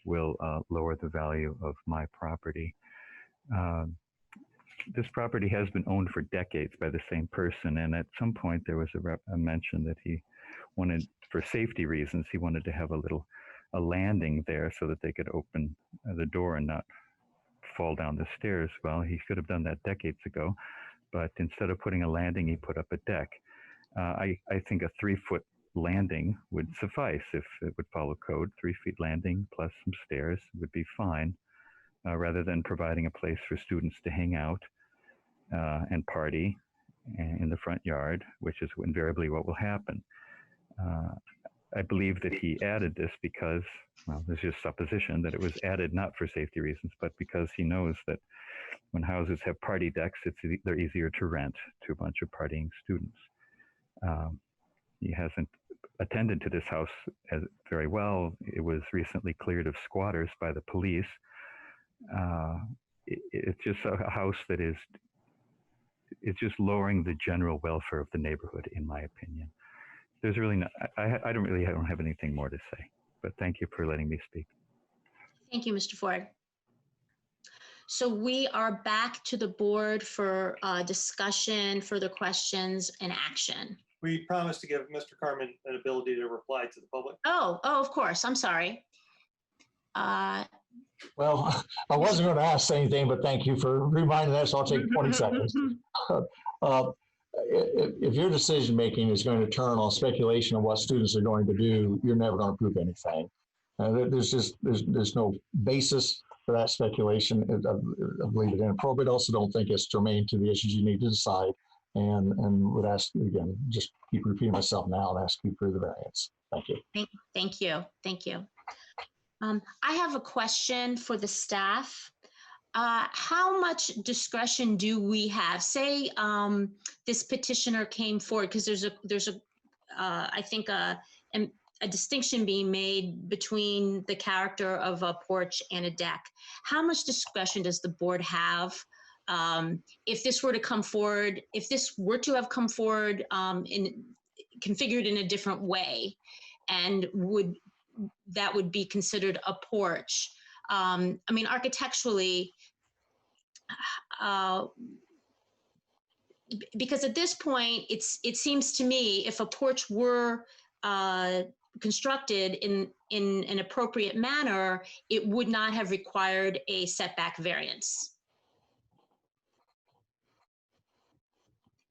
will lower the value of my property. This property has been owned for decades by the same person, and at some point there was a mention that he wanted, for safety reasons, he wanted to have a landing there so that they could open the door and not fall down the stairs. Well, he could have done that decades ago, but instead of putting a landing, he put up a deck. I think a 3-foot landing would suffice if it would follow code. 3 feet landing plus some stairs would be fine, rather than providing a place for students to hang out and party in the front yard, which is invariably what will happen. I believe that he added this because, well, there's just supposition that it was added not for safety reasons, but because he knows that when houses have party decks, they're easier to rent to a bunch of partying students. He hasn't attended to this house very well. It was recently cleared of squatters by the police. It's just a house that it's just lowering the general welfare of the neighborhood, in my opinion. There's really not, I don't have anything more to say, but thank you for letting me speak. Thank you, Mr. Ford. So we are back to the board for discussion, further questions, and action. We promised to give Mr. Carmen an ability to reply to the public. Oh, of course. I'm sorry. Well, I wasn't going to ask anything, but thank you for reminding us. I'll take 20 seconds. if your decision making is going to turn on speculation of what students are going to do, you're never going to prove anything. There's no basis for that speculation. I believe it inappropriate. Also, don't think it's germane to the issues you need to decide. And would ask you again, just keep repeating myself now and ask you for the variance. Thank you. Thank you. Thank you. I have a question for the staff. How much discretion do we have? Say this petitioner came forward, because there's a I think a distinction being made between the character of a porch and a deck. How much discretion does the board have if this were to come forward? If this were to have come forward configured in a different way, and that would be considered a porch? I mean, architecturally, because at this point, it seems to me if a porch were constructed in an appropriate manner, it would not have required a setback variance.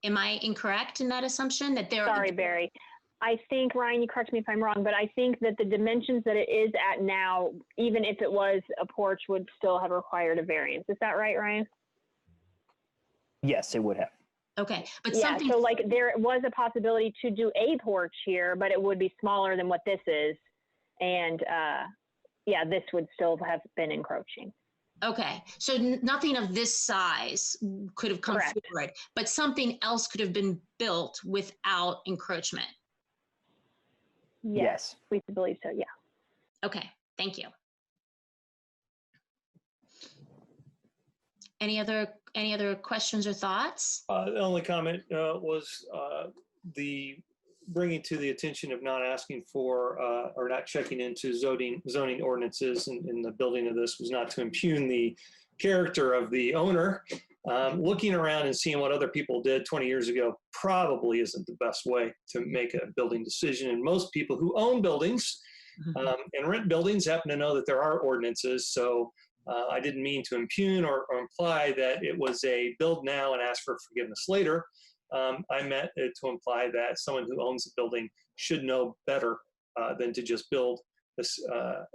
Am I incorrect in that assumption? That there? Sorry, Barry. I think, Ryan, you correct me if I'm wrong, but I think that the dimensions that it is at now, even if it was a porch, would still have required a variance. Is that right, Ryan? Yes, it would have. Okay, but Yeah, something. so like there was a possibility to do a porch here, but it would be smaller than what this is. And yeah, this would still have been encroaching. Okay, so nothing of this size could have come Correct. forward, but something else could have been built without encroachment. Yes. We believe so, yeah. Okay, thank you. Any other questions or thoughts? The only comment was the bringing to the attention of not asking for or not checking into zoning ordinances in the building of this was not to impugn the character of the owner. Looking around and seeing what other people did 20 years ago probably isn't the best way to make a building decision. And most people who own buildings and rent buildings happen to know that there are ordinances. So I didn't mean to impugn or imply that it was a build now and ask for forgiveness later. I meant to imply that someone who owns a building should know better than to just build this,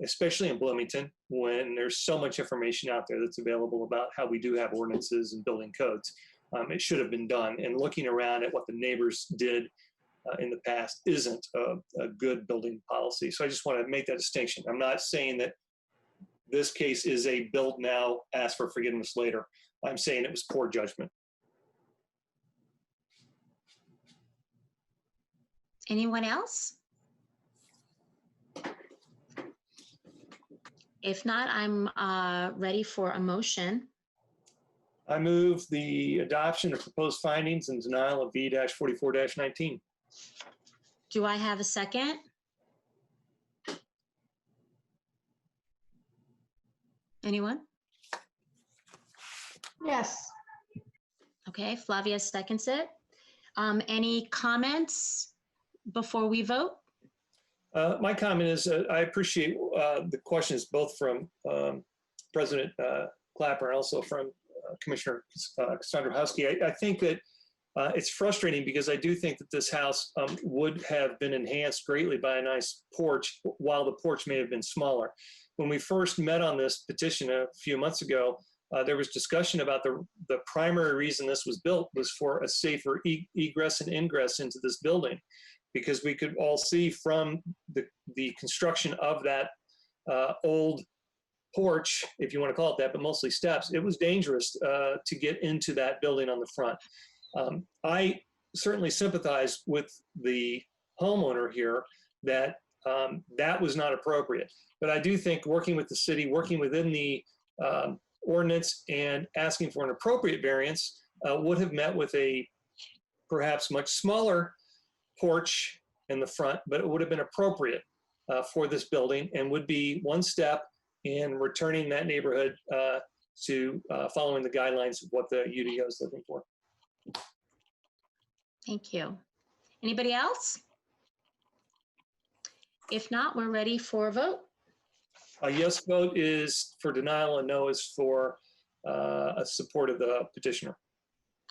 especially in Bloomington, when there's so much information out there that's available about how we do have ordinances and building codes. It should have been done. And looking around at what the neighbors did in the past isn't a good building policy. So I just want to make that distinction. I'm not saying that this case is a build now, ask for forgiveness later. I'm saying it was poor judgment. Anyone else? If not, I'm ready for a motion. I move the adoption of proposed findings and denial of V-44-19. Do I have a second? Anyone? Yes. Okay, Flavia seconds it. Any comments before we vote? My comment is I appreciate the questions both from President Clapper and also from Commissioner Cassandra Husky. I think that it's frustrating because I do think that this house would have been enhanced greatly by a nice porch, while the porch may have been smaller. When we first met on this petition a few months ago, there was discussion about the primary reason this was built was for a safer egress and ingress into this building, because we could all see from the construction of that old porch, if you want to call it that, but mostly steps, it was dangerous to get into that building on the front. I certainly sympathize with the homeowner here that that was not appropriate. But I do think working with the city, working within the ordinance and asking for an appropriate variance would have met with a perhaps much smaller porch in the front, but it would have been appropriate for this building and would be one step in returning that neighborhood to following the guidelines of what the UDO is looking for. Thank you. Anybody else? If not, we're ready for a vote. A yes vote is for denial, and no is for a support of the petitioner.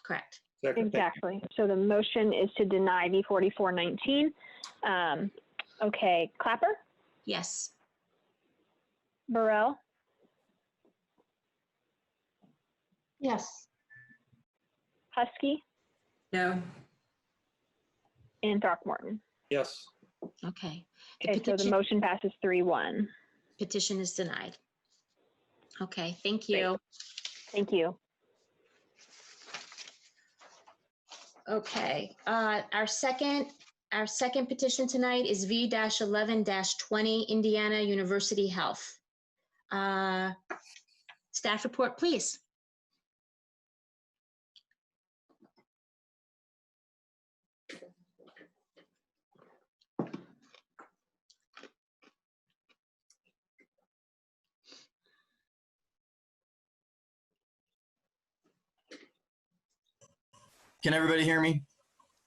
Correct. Second. Exactly. So the motion is to deny V 4419. Okay, Clapper, Yes. Burrell, Yes. Husky, No. and Throckmorton. Yes. Okay. The Okay, so the petition, motion passes 3-1. petition is denied. Okay, thank you. Thank you. Okay, our second petition tonight is V-11-20 Indiana University Health. Staff report, please. Can everybody hear me?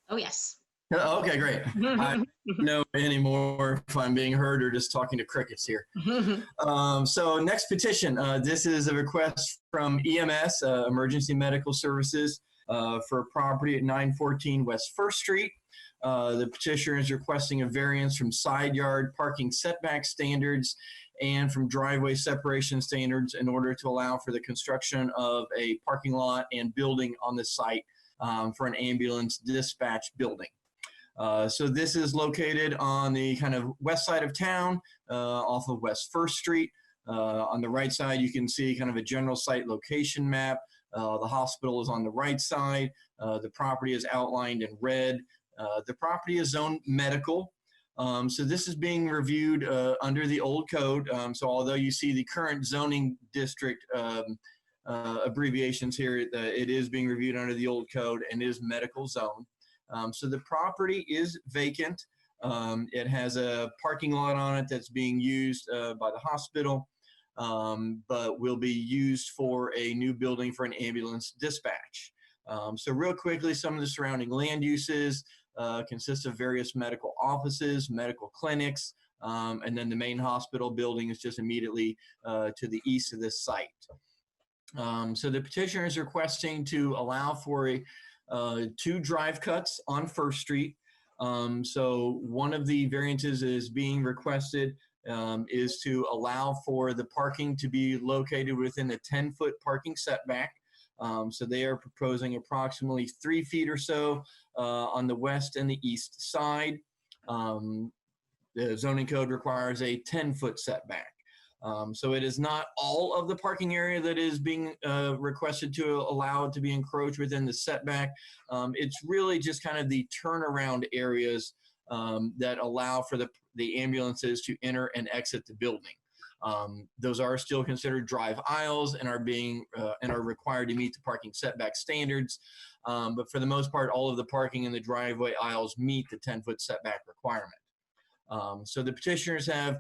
Oh, yes. Oh, okay, great. I don't know anymore if I'm being heard or just talking to crickets here. So next petition, this is a request from EMS, Emergency Medical Services, for a property at 914 West 1st Street. The petitioner is requesting a variance from side yard parking setback standards and from driveway separation standards in order to allow for the construction of a parking lot and building on the site for an ambulance dispatch building. So this is located on the kind of west side of town, off of West 1st Street. On the right side, you can see kind of a general site location map. The hospital is on the right side. The property is outlined in red. The property is zoned medical. So this is being reviewed under the old code. So although you see the current zoning district abbreviations here, it is being reviewed under the old code and is medical zone. So the property is vacant. It has a parking lot on it that's being used by the hospital, but will be used for a new building for an ambulance dispatch. So real quickly, some of the surrounding land uses consist of various medical offices, medical clinics, and then the main hospital building is just immediately to the east of this site. So the petitioner is requesting to allow for a 2 drive cuts on 1st Street. So one of the variances is being requested is to allow for the parking to be located within a 10-foot parking setback. So they are proposing approximately 3 feet or so on the west and the east side. The zoning code requires a 10-foot setback. So it is not all of the parking area that is being requested to allow it to be encroached within the setback. It's really just kind of the turnaround areas that allow for the ambulances to enter and exit the building. Those are still considered drive aisles and are being and are required to meet the parking setback standards. But for the most part, all of the parking in the driveway aisles meet the 10-foot setback requirement. So the petitioners have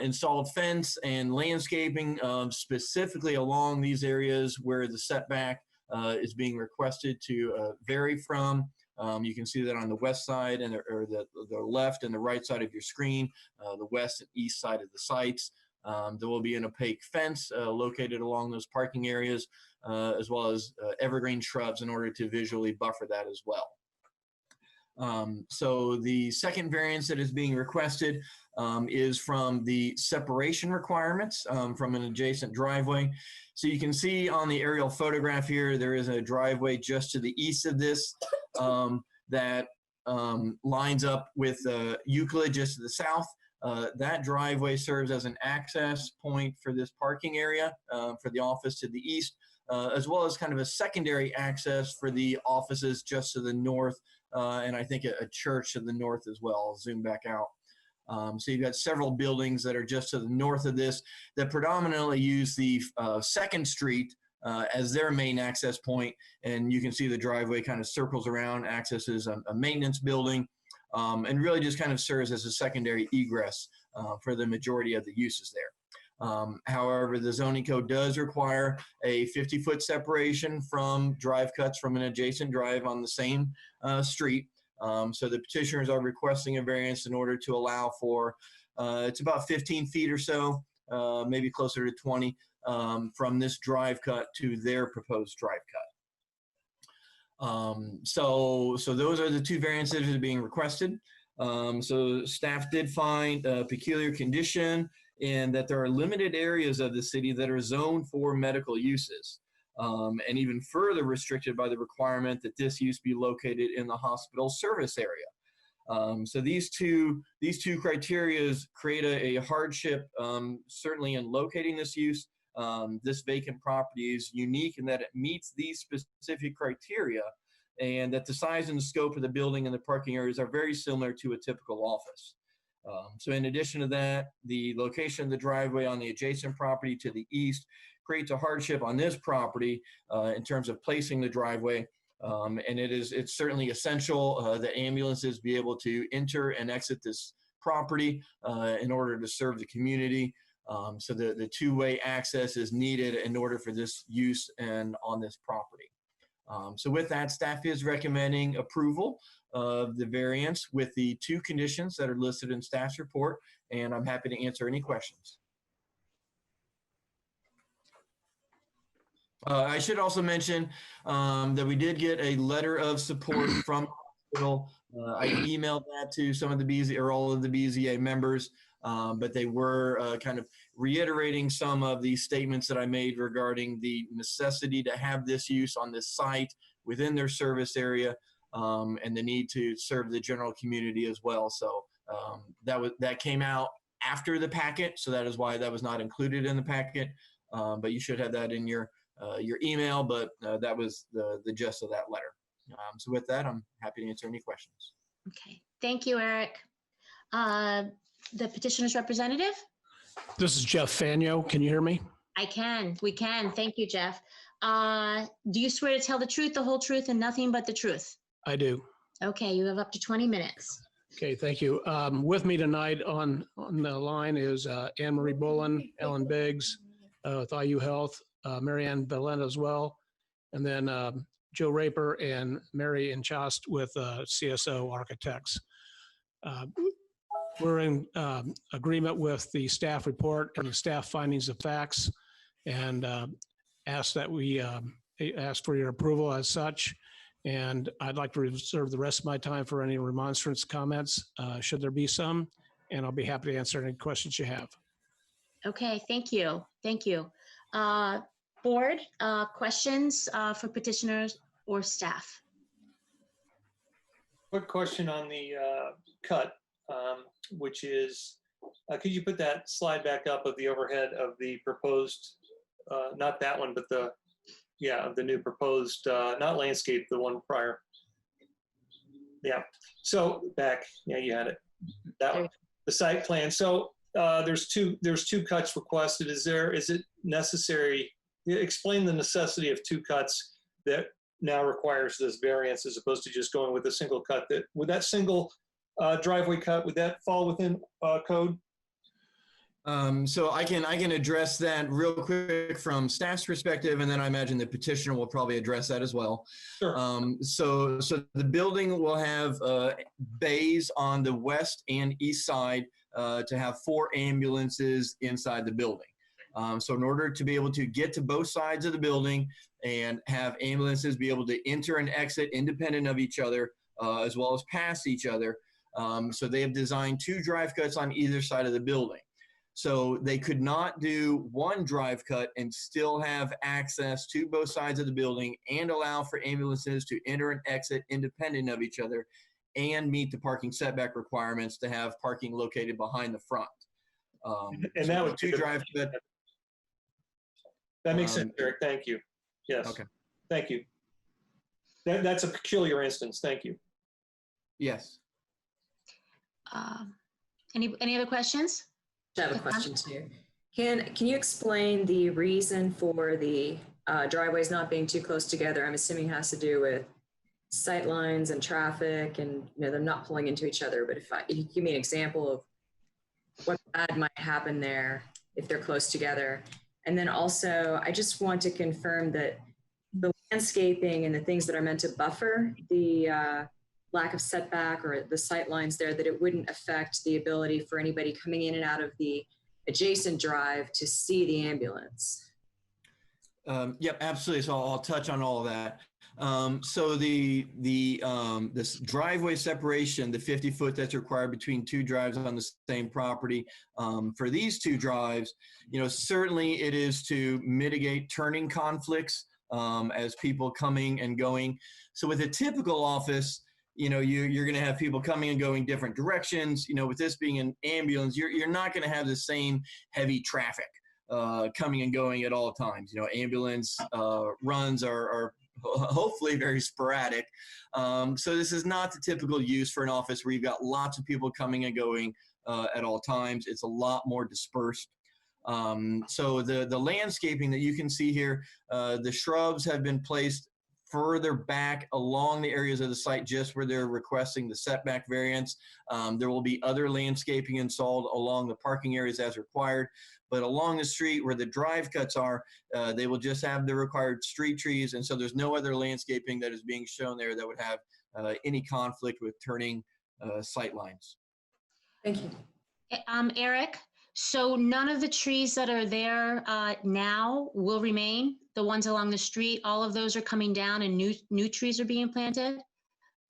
installed fence and landscaping specifically along these areas where the setback is being requested to vary from. You can see that on the west side and or the left and the right side of your screen, the west and east side of the sites. There will be an opaque fence located along those parking areas, as well as evergreen shrubs in order to visually buffer that as well. So the second variance that is being requested is from the separation requirements from an adjacent driveway. So you can see on the aerial photograph here, there is a driveway just to the east of this that lines up with Euclid just to the south. That driveway serves as an access point for this parking area for the office to the east, as well as kind of a secondary access for the offices just to the north, and I think a church to the north as well. I'll zoom back out. So you've got several buildings that are just to the north of this that predominantly use the 2nd Street as their main access point, and you can see the driveway kind of circles around, accesses a maintenance building, and really just kind of serves as a secondary egress for the majority of the uses there. However, the zoning code does require a 50-foot separation from drive cuts from an adjacent drive on the same street. So the petitioners are requesting a variance in order to allow for, it's about 15 feet or so, maybe closer to 20, from this drive cut to their proposed drive So those are the two variances that are being requested. So staff did find a peculiar condition in that there are limited areas of the city that are zoned for medical uses, and even further restricted by the requirement that this use be located in the hospital service area. So these two criteria create a hardship, certainly in locating this use. This vacant property is unique in that it meets these specific criteria, and that the size and the scope of the building and the parking areas are very similar to a typical office. So in addition to that, the location of the driveway on the adjacent property to the east creates a hardship on this property in terms of placing the driveway. And it's certainly essential that ambulances be able to enter and exit this property in order to serve the community. So the two-way access is needed in order for this use and on this property. So with that, staff is recommending approval of the variance with the two conditions that are listed in staff's report, and I'm happy to answer any questions. I should also mention that we did get a letter of support from the hospital. I emailed that to some of the BZA or all of the BZA members, but they were kind of reiterating some of the statements that I made regarding the necessity to have this use on this site within their service area, and the need to serve the general community as well. So that came out after the packet, so that is why that was not included in the packet. But you should have that in your email. But that was the gist of that letter. So with that, I'm happy to answer any questions. Okay, thank you, Eric. The petitioner's representative? This is Jeff Fanyo. Can you hear me? I can. We can. Thank you, Jeff. Do you swear to tell the truth, the whole truth, and nothing but the truth? I do. Okay, you have up to 20 minutes. Okay, thank you. With me tonight on the line is Anne Marie Bullen, Ellen Biggs with IU Health, Marianne Valenta as well, and then Joe Raper and Mary Enchast with CSO Architects. We're in agreement with the staff report and the staff findings of facts, and ask that we ask for your approval as such. And I'd like to reserve the rest of my time for any remonstrance comments, should there be some, and I'll be happy to answer any questions you have. Okay, thank you. Thank you. Board, questions for petitioners or staff? Quick question on the cut, which is, could you put that slide back up of the overhead of the proposed, not that one, but the, yeah, of the new proposed, not landscape, the one prior. Yeah, so back, yeah, you had it. That one, the site plan. So there's two cuts requested. Is it necessary? Explain the necessity of two cuts that now requires this variance as opposed to just going with a single cut. That would that single driveway cut, would that fall within code? So I can address that real quick from staff's perspective, and then I imagine the petitioner will probably address that as well. Sure. So the building will have bays on the west and east side to have 4 ambulances inside the building. So in order to be able to get to both sides of the building and have ambulances be able to enter and exit independent of each other, as well as pass each other, so they have designed 2 drive cuts on either side of the building. So they could not do one drive cut and still have access to both sides of the building and allow for ambulances to enter and exit independent of each other and meet the parking setback requirements to have parking located behind the front. And so that would 2 drive cut. That makes sense, Eric. Thank you. Yes. Okay. Thank you. That's a peculiar instance. Thank you. Yes. Any other questions? I have a question too. Can you explain the reason for the driveways not being too close together? I'm assuming it has to do with sight lines and traffic and them not pulling into each other. But if you give me an example of what bad might happen there if they're close together. And then also, I just want to confirm that the landscaping and the things that are meant to buffer the lack of setback or the sight lines there, that it wouldn't affect the ability for anybody coming in and out of the adjacent drive to see the ambulance. Yep, absolutely. So I'll touch on all of that. So this driveway separation, the 50-foot that's required between two drives on the same property, for these two drives, certainly it is to mitigate turning conflicts as people coming and going. So with a typical office, you're going to have people coming and going different directions. With this being an ambulance, you're not going to have the same heavy traffic coming and going at all times. Ambulance runs are hopefully very sporadic. So this is not the typical use for an office where you've got lots of people coming and going at all times. It's a lot more dispersed. So the landscaping that you can see here, the shrubs have been placed further back along the areas of the site just where they're requesting the setback variance. There will be other landscaping installed along the parking areas as required, but along the street where the drive cuts are, they will just have the required street trees, and so there's no other landscaping that is being shown there that would have any conflict with turning sight lines. Thank you. Eric, so none of the trees that are there now will remain? The ones along the street, all of those are coming down and new trees are being planted?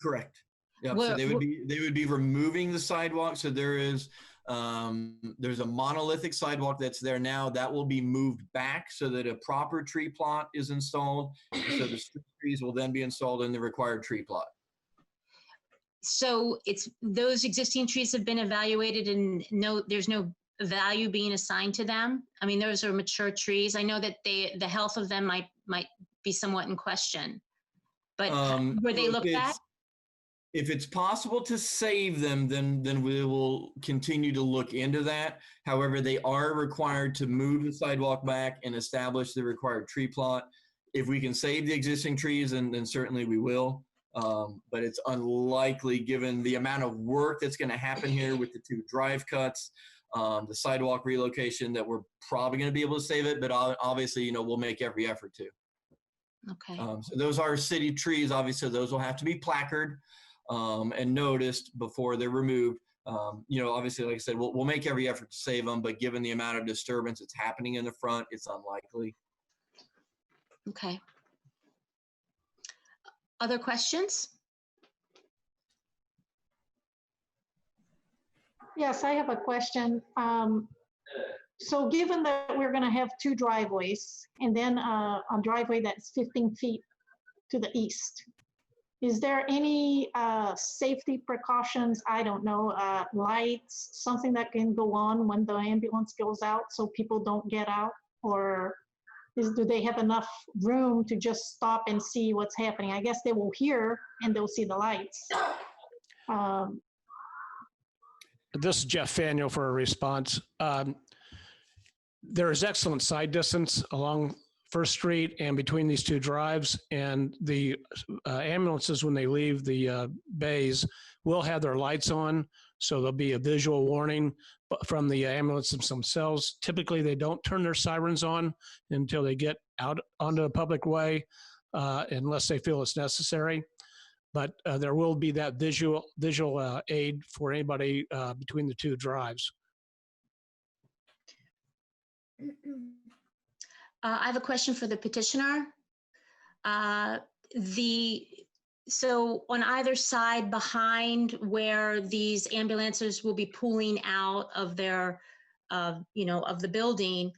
Correct. Yep. So they would be removing the sidewalk. So there's a monolithic sidewalk that's there now that will be moved back so that a proper tree plot is installed. So the street trees will then be installed in the required tree plot. So those existing trees have been evaluated and there's no value being assigned to them? I mean, those are mature trees. I know that the health of them might be somewhat in question, but were they looked at? If it's possible to save them, then we will continue to look into that. However, they are required to move the sidewalk back and establish the required tree plot. If we can save the existing trees, then certainly we will. But it's unlikely given the amount of work that's going to happen here with the two drive cuts, the sidewalk relocation, that we're probably going to be able to save it. But obviously, we'll make every effort to. Okay. So those are city trees. Obviously, those will have to be placarded and noticed before they're removed. Obviously, like I said, we'll make every effort to save them, but given the amount of disturbance that's happening in the front, it's unlikely. Okay. Other questions? Yes, I have a question. So given that we're going to have two driveways and then a driveway that's 15 feet to the east, is there any safety precautions? I don't know, lights, something that can go on when the ambulance goes out so people don't get out? Or do they have enough room to just stop and see what's happening? I guess they will hear and they'll see the lights. This is Jeff Faneuil for a response. There is excellent side distance along First Street and between these two drives, and the ambulances, when they leave the bays, will have their lights on, so there'll be a visual warning from the ambulances themselves. Typically, they don't turn their sirens on until they get out onto the public way, unless they feel it's necessary. But there will be that visual aid for anybody between the two drives. I have a question for the petitioner. So on either side behind where these ambulances will be pulling out of their, of the building,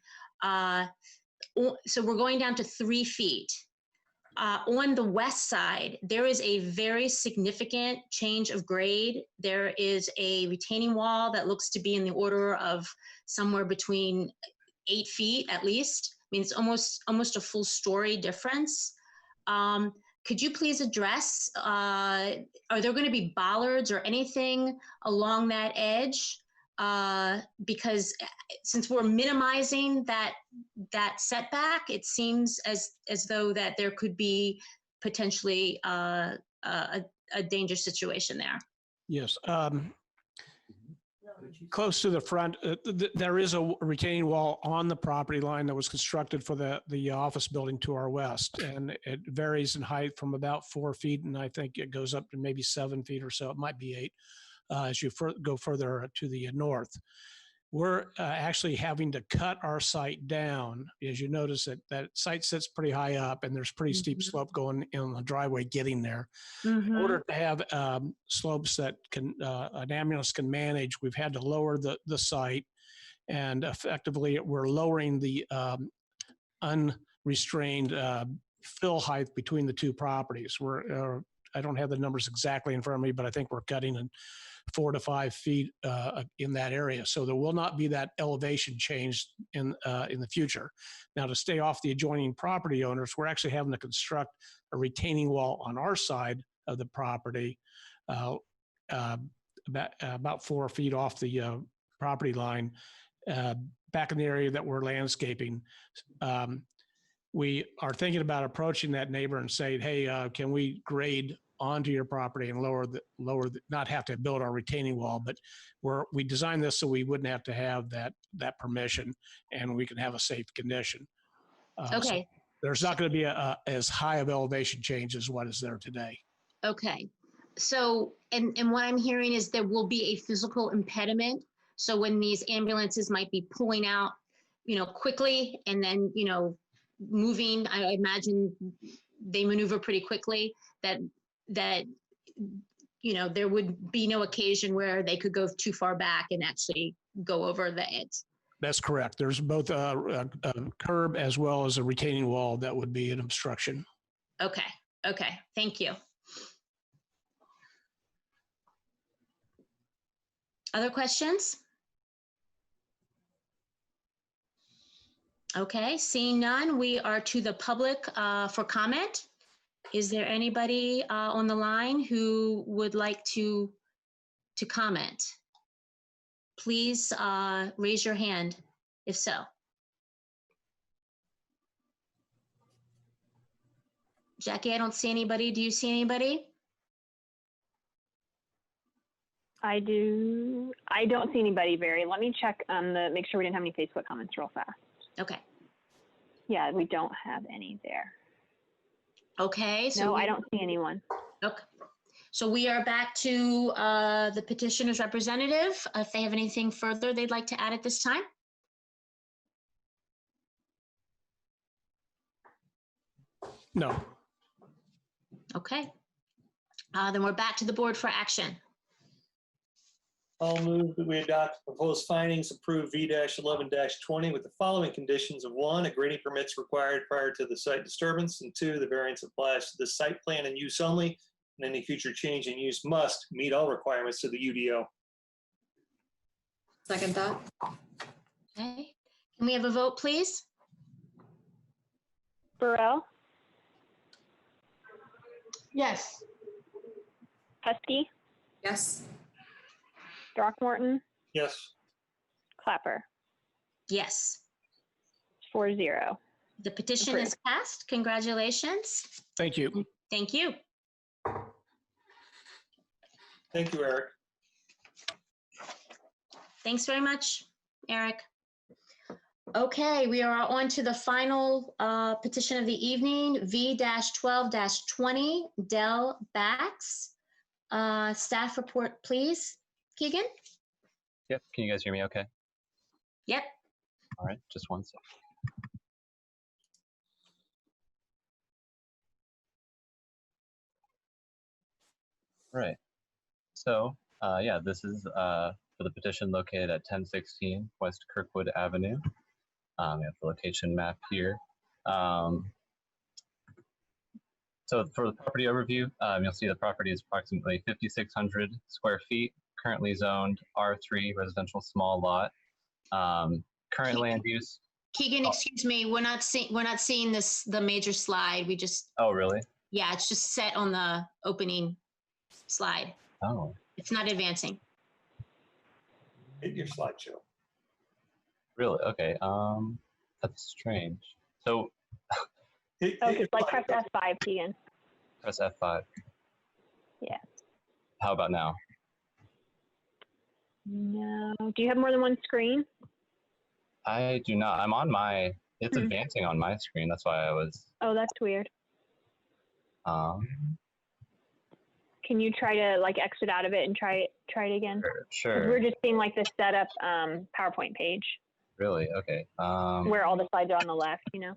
so we're going down to 3 feet. On the west side, there is a very significant change of grade. There is a retaining wall that looks to be in the order of somewhere between 8 feet at least. I mean, it's almost a full story difference. Could you please address, are there going to be bollards or anything along that edge? Because since we're minimizing that setback, it seems as though that there could be potentially a dangerous situation there. Yes. Close to the front, there is a retaining wall on the property line that was constructed for the office building to our west, and it varies in height from about 4 feet, and I think it goes up to maybe 7 feet or so. It might be 8 as you go further to the north. we're actually having to cut our site down. As you notice, that site sits pretty high up, and there's pretty steep slope going in the driveway getting there. In order to have slopes that an ambulance can manage, we've had to lower the site, and effectively we're lowering the unrestrained fill height between the two properties. I don't have the numbers exactly in front of me, but I think we're cutting in 4 to 5 feet in that area. So there will not be that elevation change in the future. Now, to stay off the adjoining property owners, we're actually having to construct a retaining wall on our side of the property, about 4 feet off the property line, back in the area that we're landscaping. We are thinking about approaching that neighbor and saying, hey, can we grade onto your property and not have to build our retaining wall, but we designed this so we wouldn't have to have that permission, and we can have a safe condition. Okay. So there's not going to be as high of elevation change as what is there today. Okay. So, and what I'm hearing is there will be a physical impediment. So when these ambulances might be pulling out, quickly, and then, moving, I imagine they maneuver pretty quickly, that there would be no occasion where they could go too far back and actually go over the edge. That's correct. There's both a curb as well as a retaining wall that would be an obstruction. Okay. Thank you. Other questions? Okay, seeing none, we are to the public for comment. Is there anybody on the line who would like to comment? Please raise your hand if so. Jackie, I don't see anybody. Do you see anybody? I don't see anybody, Barry. Let me check make sure we didn't have any Facebook comments real fast. Okay. Yeah, we don't have any there. Okay. So no, I don't see anyone. Okay. So we are back to the petitioner's representative. If they have anything further they'd like to add at this time. No. Okay. Then we're back to the board for action. I'll move that we adopt proposed findings, approve V-11-20 with the following conditions of 1, a grading permit's required prior to the site disturbance, and 2, the variance applies to the site plan and use only, and any future change in use must meet all requirements of the UDO. Second that. Okay. Can we have a vote, please? Burrell, Yes. Husky, Yes. Throckmorton, Yes. Clapper. Yes. 4-0. The petition is passed. Congratulations. Thank you. Thank you. Thank you, Eric. Thanks very much, Eric. Okay, we are on to the final petition of the evening, V-12-20, Dell Backs. Staff report, please. Keegan? Yep, can you guys hear me okay? Yep. All right, just one second. Right, so yeah, this is for the petition located at 1016 West Kirkwood Avenue. We have the location map here. So for the property overview, you'll see the property is approximately 5,600 square feet, currently zoned R3 residential small lot. Current land use. Keegan, excuse me, we're not seeing the major slide. We just. Oh, really? Yeah, it's just set on the opening slide. Oh. It's not advancing. Hit your slideshow. Really? Okay. That's strange. So. Okay, like press F5, Keegan. Press F5. Yeah. How about now? No. Do you have more than one screen? I do not. I'm on my. It's advancing on my screen. That's why I was. Oh, that's weird. Can you try to like exit out of it and try it again? Sure. We're just seeing like the setup PowerPoint page Really? Okay. where all the slides are on the left, you know?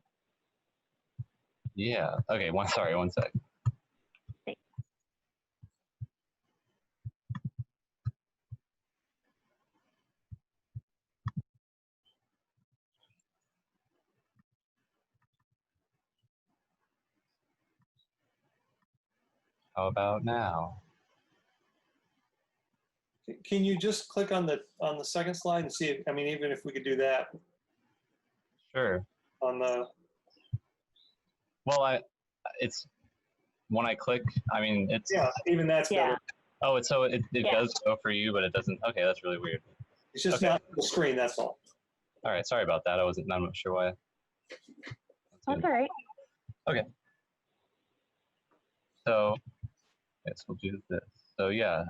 Yeah. Okay. Sorry, one sec. Thanks. How about now? Can you just click on the second slide and see if, I mean, even if we could do that Sure. on the, Well, it's when I click, I mean, it's, yeah, even that's Yeah. better. oh, it's so it Yeah. does go for you, but it doesn't. Okay, that's really weird. It's just Okay. not the screen, that's all. All right, sorry about that. I'm not sure why. That's all right. So, yes, we'll do this. So yeah,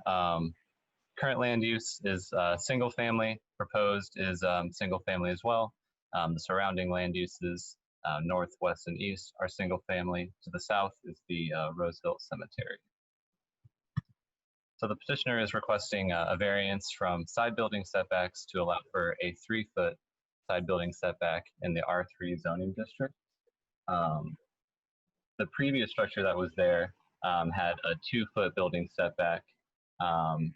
current land use is single family. Proposed is single family as well. The surrounding land uses, north, west, and east are single family. To the south is the Rose Hill Cemetery. So the petitioner is requesting a variance from side building setbacks to allow for a 3-foot side building setback in the R3 zoning district. The previous structure that was there had a 2-foot building setback,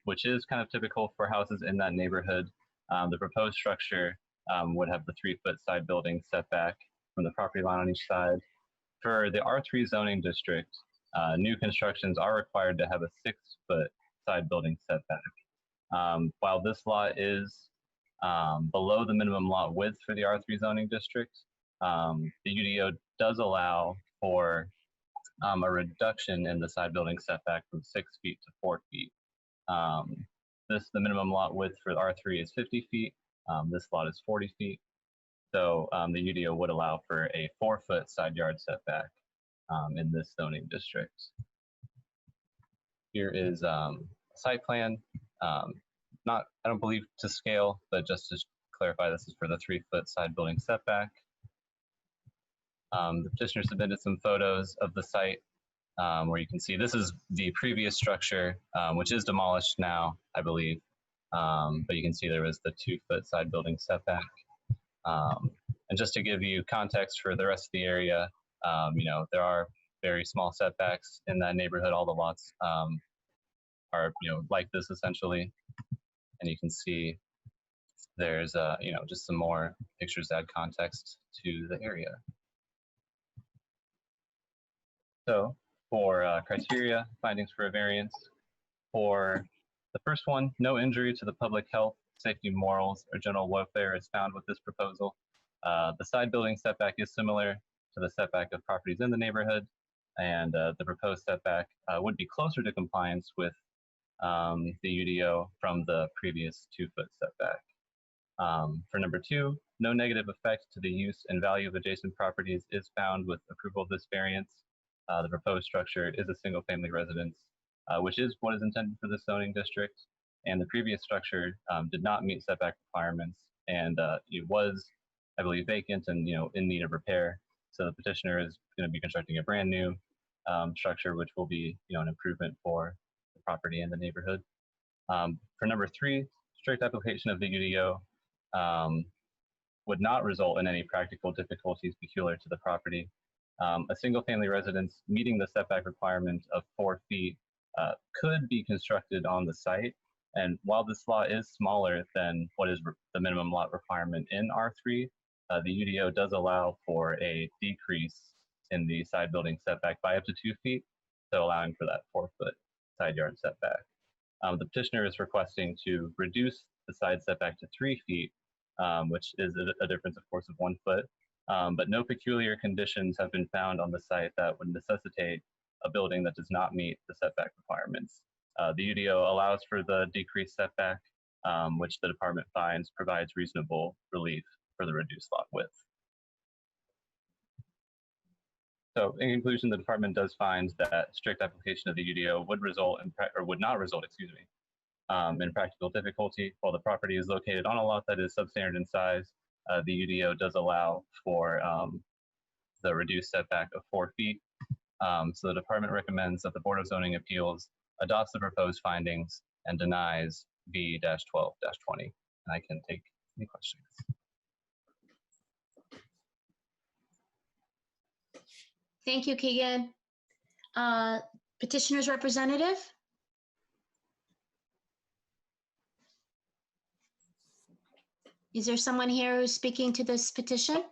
which is kind of typical for houses in that neighborhood. The proposed structure would have the 3-foot side building setback from the property line on each side. For the R3 zoning district, new constructions are required to have a 6-foot side building setback. While this lot is below the minimum lot width for the R3 zoning district, the UDO does allow for a reduction in the side building setback from 6 feet to 4 feet. The minimum lot width for R3 is 50 feet. This lot is 40 feet. So the UDO would allow for a 4-foot side yard setback in this zoning district. Here is a site plan. I don't believe to scale, but just to clarify, this is for the 3-foot side building setback. The petitioner submitted some photos of the site where you can see this is the previous structure, which is demolished now, I believe. But you can see there was the 2-foot side building setback. And just to give you context for the rest of the area, you know, there are very small setbacks in that neighborhood. All the lots are, you know, like this essentially. And you can see there's, you know, just some more pictures to add context to the area. So for criteria, findings for a variance, for the first one, no injury to the public health, safety, morals, or general welfare is found with this proposal. The side building setback is similar to the setback of properties in the neighborhood, and the proposed setback would be closer to compliance with the UDO from the previous 2-foot setback. For number 2, no negative effect to the use and value of adjacent properties is found with approval of this variance. The proposed structure is a single-family residence, which is what is intended for this zoning district. And the previous structure did not meet setback requirements, and it was, I believe, vacant and, you know, in need of repair. So the petitioner is going to be constructing a brand new structure, which will be, you know, an improvement for the property and the neighborhood. For number 3, strict application of the UDO would not result in any practical difficulties peculiar to the property. A single-family residence meeting the setback requirement of 4 feet could be constructed on the site. And while this lot is smaller than what is the minimum lot requirement in R3, the UDO does allow for a decrease in the side building setback by up to 2 feet, so allowing for that 4-foot side yard setback. The petitioner is requesting to reduce the side setback to 3 feet, which is a difference, of course, of 1 foot. But no peculiar conditions have been found on the site that would necessitate a building that does not meet the setback requirements. The UDO allows for the decreased setback, which the department finds provides reasonable relief for the reduced lot width. So in conclusion, the department does find that strict application of the UDO would result in, or would not result, excuse me, in practical difficulty. While the property is located on a lot that is substandard in size, the UDO does allow for the reduced setback of 4 feet. So the department recommends that the Board of Zoning Appeals adopts the proposed findings, and denies V-12-20. And I can take any questions. Thank you, Keegan. Petitioner's representative? Is there someone here who's speaking to this petition?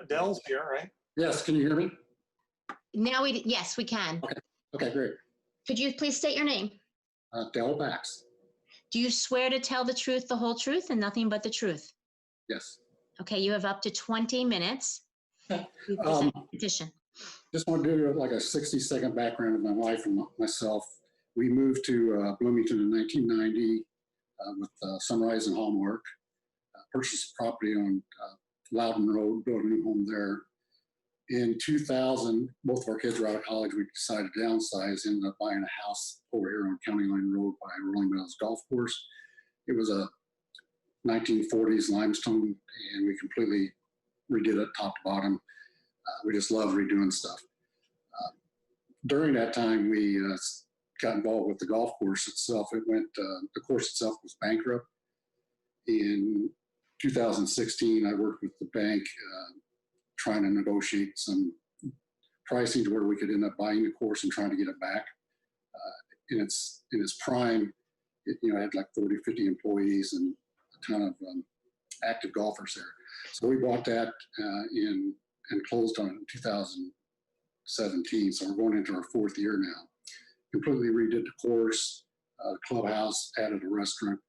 Dell's here, right? Yes, can you hear me? Now yes, we can. Okay, great. Could you please state your name? Dell Bax. Do you swear to tell the truth, the whole truth, and nothing but the truth? Yes. Okay, you have up to 20 minutes to present the petition. Just want to do like a 60-second background of my wife and myself. We moved to Bloomington in 1990 with Sunrise and Hallmark. Purchased property on Loudon Road, built a new home there. In 2000, both of our kids were out of college. We decided to downsize, ended up buying a house over here on County Line Road by Rolling Meadows Golf Course. It was a 1940s limestone, and we completely redid it top to bottom. We just love redoing stuff. During that time, we got involved with the golf course itself. The course itself was bankrupt. In 2016, I worked with the bank trying to negotiate some pricing to where we could end up buying the course and trying to get it back. In its prime, it had like 40, 50 employees and a ton of active golfers there. So we bought that and closed on it in 2017. So we're going into our 4th year now. Completely redid the course, clubhouse, added a restaurant,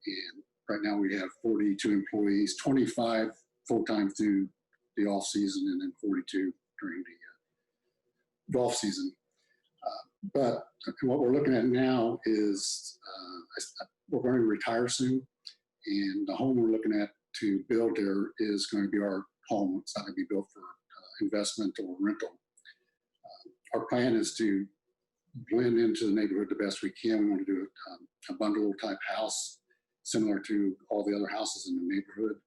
and right now we have 42 employees, 25 full-time through the off season, and then 42 during the golf season. But what we're looking at now is we're going to retire soon, and the home we're looking at to build there is going to be our home. It's not going to be built for investment or rental. Our plan is to blend into the neighborhood the best we can. We want to do a bungalow type house, similar to all the other houses in the neighborhood.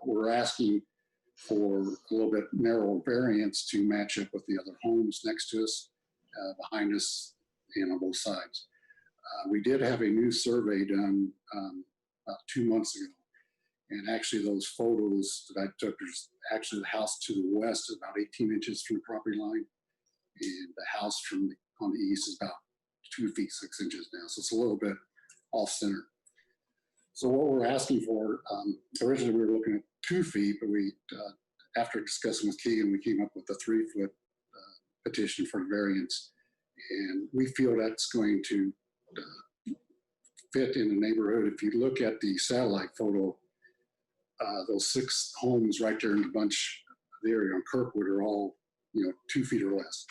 We're asking for a little bit narrower variance to match up with the other homes next to us, behind us, and on both sides. We did have a new survey done about 2 months ago. And actually those photos that I took, there's actually the house to the west is about 18 inches from the property line. And the house on the east is about 2 feet, 6 inches now. So it's a little bit off center. So what we're asking for, originally we were looking at 2 feet, but we, after discussing with Keegan, we came up with a 3-foot petition for variance. And we feel that's going to fit in the neighborhood. If you look at the satellite photo, those 6 homes right there in the bunch of the area on Kirkwood are all, 2 feet or less.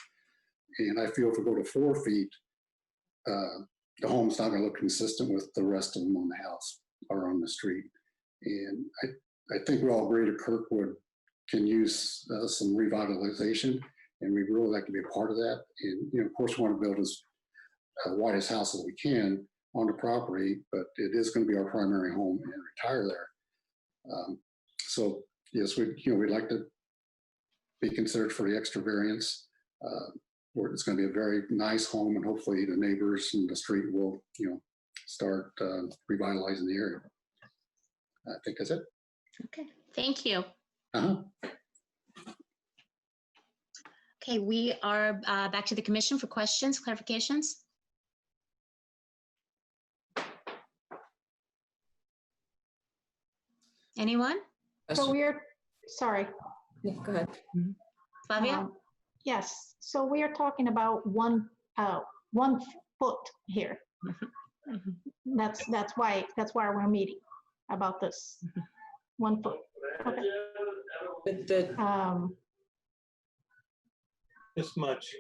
And I feel if we go to 4 feet, the home's not going to look consistent with the rest of them on the house or on the street. And I think we all agree that Kirkwood can use some revitalization, and we really like to be a part of that. And of course, we want to build as widest house as we can on the property, but it is going to be our primary home and retire there. So yes, we'd like to be considered for the extra variance. Where it's going to be a very nice home, and hopefully the neighbors and the street will, start revitalizing the area. I think that's it. Okay, thank you. Uh-huh. Okay, we are back to the commission for questions, clarifications. Anyone? So sorry. Yeah, go ahead. Flavia? Yes, so we are talking about 1 foot here. That's why we're meeting about this 1 foot. Okay. This much.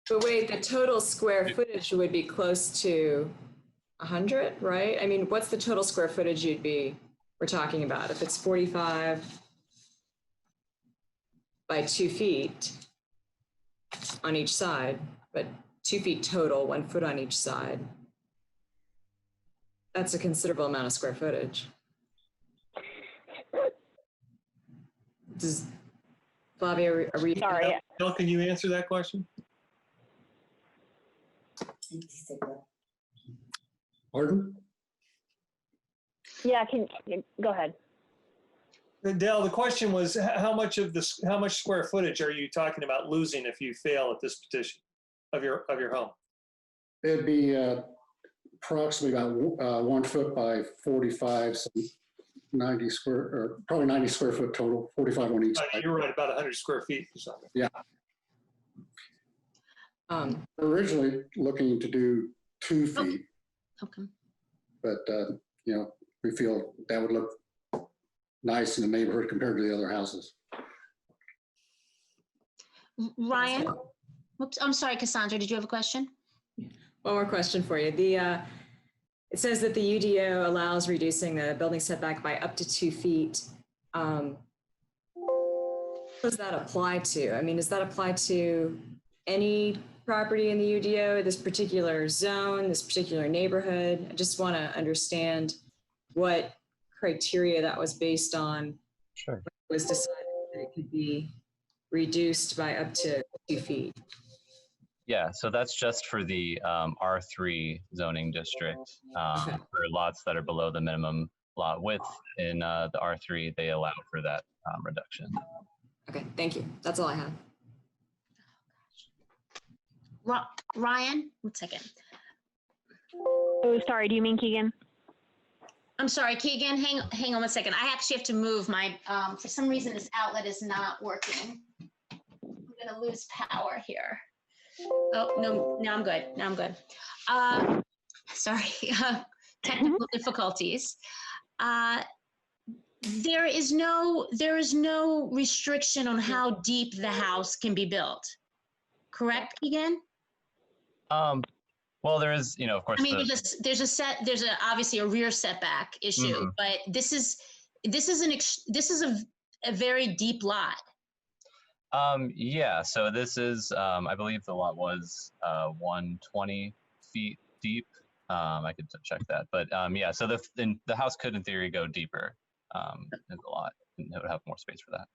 But wait, the total square footage would be close to 100, right? I mean, what's the total square footage we're talking about? If it's 45 by 2 feet on each side, but 2 feet total, 1 foot on each side, that's a considerable amount of square footage. Flavia, are we? Sorry. Bill, can you answer that question? Pardon? Yeah, go ahead. Dale, the question was how much square footage are you talking about losing if you fail at this petition of your home? It'd be approximately about 1 foot by 45, so 90 square, or probably 90 square foot total, 45 on each side. You're right, about 100 square feet or something. Yeah. Originally looking to do 2 feet, Okay. but we feel that would look nice in the neighborhood compared to the other houses. Ryan? Whoops, I'm sorry, Cassandra, did you have a question? One more question for you. It says that the UDO allows reducing the building setback by up to 2 feet. What does that apply to? I mean, does that apply to any property in the UDO, this particular zone, this particular neighborhood? I just want to understand what criteria that was based on. Sure. It was decided that it could be reduced by up to 2 feet. Yeah, so that's just for the R3 zoning district. For lots that are below the minimum lot width in the R3, they allow for that reduction. Okay, thank you. That's all I have. Ryan, 1 second. Oh, sorry, do you mean Keegan? I'm sorry, Keegan, hang on 1 second. I actually have to move my, for some reason this outlet is not working. I'm gonna lose power here. Oh, no, now I'm good, sorry, technical difficulties. There is no restriction on how deep the house can be built, correct, Keegan? Well, there is, of course. I mean, there's obviously a rear setback issue, but this is a very deep lot. Yeah, so this is, I believe the lot was 120 feet deep. I could check that, but yeah, so the house could in theory go deeper in the lot, and it would have more space for that.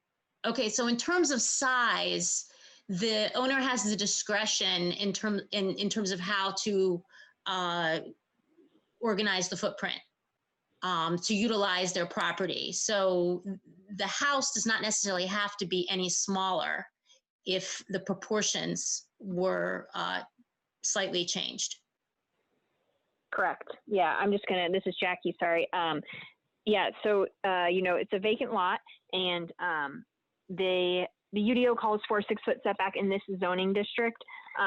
Okay, so in terms of size, the owner has the discretion in terms of how to organize the footprint to utilize their property. So the house does not necessarily have to be any smaller if the proportions were slightly changed. Correct. Yeah, this is Jackie, sorry. Yeah, so, it's a vacant lot, and the UDO calls for a 6-foot setback in this zoning district.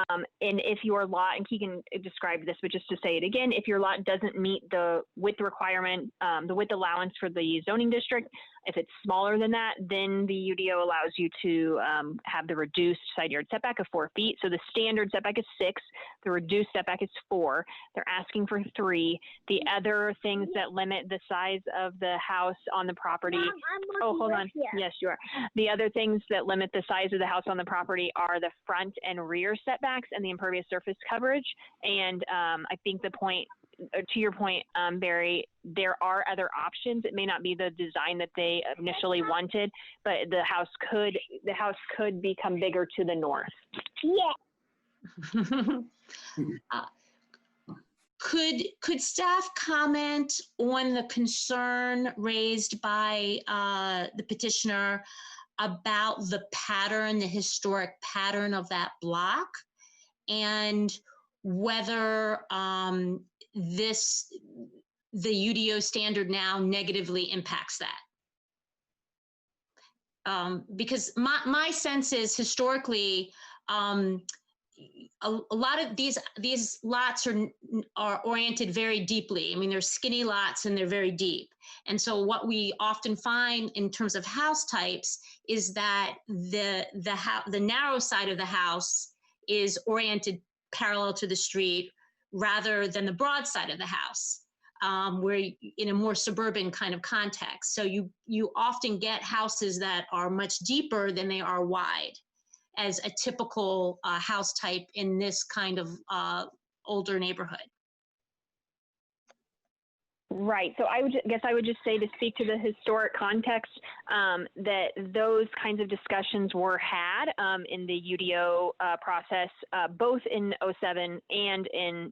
And if your lot, and Keegan described this, but just to say it again, if your lot doesn't meet the width requirement, the width allowance for the zoning district, if it's smaller than that, then the UDO allows you to have the reduced side yard setback of 4 feet. So the standard setback is 6, the reduced setback is 4. They're asking for 3. The other things that limit the size of the house on the property. Oh, hold on. Yes, you are. The other things that limit the size of the house on the property are the front and rear setbacks and the impervious surface coverage. And I think to your point, Barry, there are other options. It may not be the design that they initially wanted, but the house could become bigger to the north. Yeah. Could staff comment on the concern raised by the petitioner about the historic pattern of that block, and whether the UDO standard now negatively impacts that? Because my sense is historically, a lot of these lots are oriented very deeply. I mean, they're skinny lots and they're very deep. And so what we often find in terms of house types is that the narrow side of the house is oriented parallel to the street rather than the broad side of the house, where in a more suburban kind of context. So you often get houses that are much deeper than they are wide, as a typical house type in this kind of older neighborhood. Right. So I guess I would just say, to speak to the historic context, that those kinds of discussions were had in the UDO process, both in '07 and in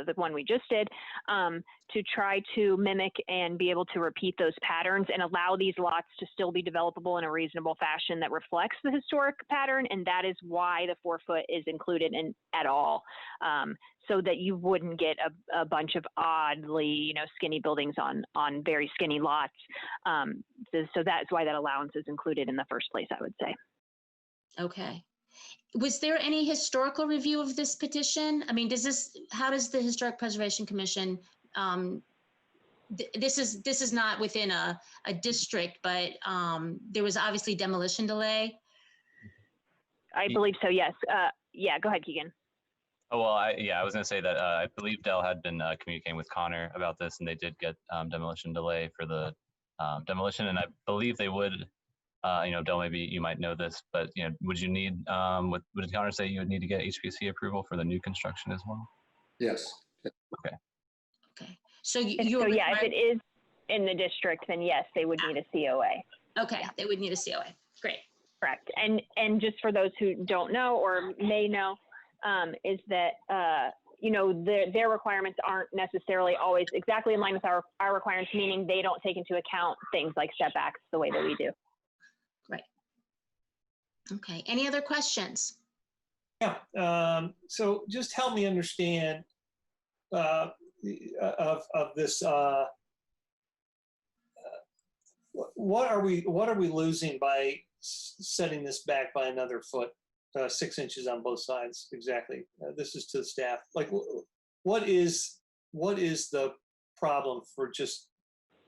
the one we just did, to try to mimic and be able to repeat those patterns and allow these lots to still be developable in a reasonable fashion that reflects the historic pattern. And that is why the 4 foot is included in at all. So that you wouldn't get a bunch of oddly, skinny buildings on very skinny lots. So that's why that allowance is included in the first place, I would say. Okay. Was there any historical review of this petition? I mean, how does the Historic Preservation Commission, this is not within a district, but there was obviously demolition delay? I believe so, yes. Yeah, go ahead, Keegan. Oh, well, I was going to say that I believe Dell had been communicating with Connor about this, and they did get demolition delay for the demolition. And I believe they would, Dell, maybe you might know this, but, would you need, would Connor say you would need to get HPC approval for the new construction as well? Yes. Okay. Okay. So If it is in the district, then yes, they would need a COA. Okay, they would need a COA. Great. Correct. And just for those who don't know or may know, is that, their requirements aren't necessarily always exactly in line with our requirements, meaning they don't take into account things like setbacks the way that we do. Right. Okay. Any other questions? Yeah. So just help me understand of this. What are we losing by setting this back by another foot? 6 inches on both sides, exactly. This is to the staff. Like, what is the problem for just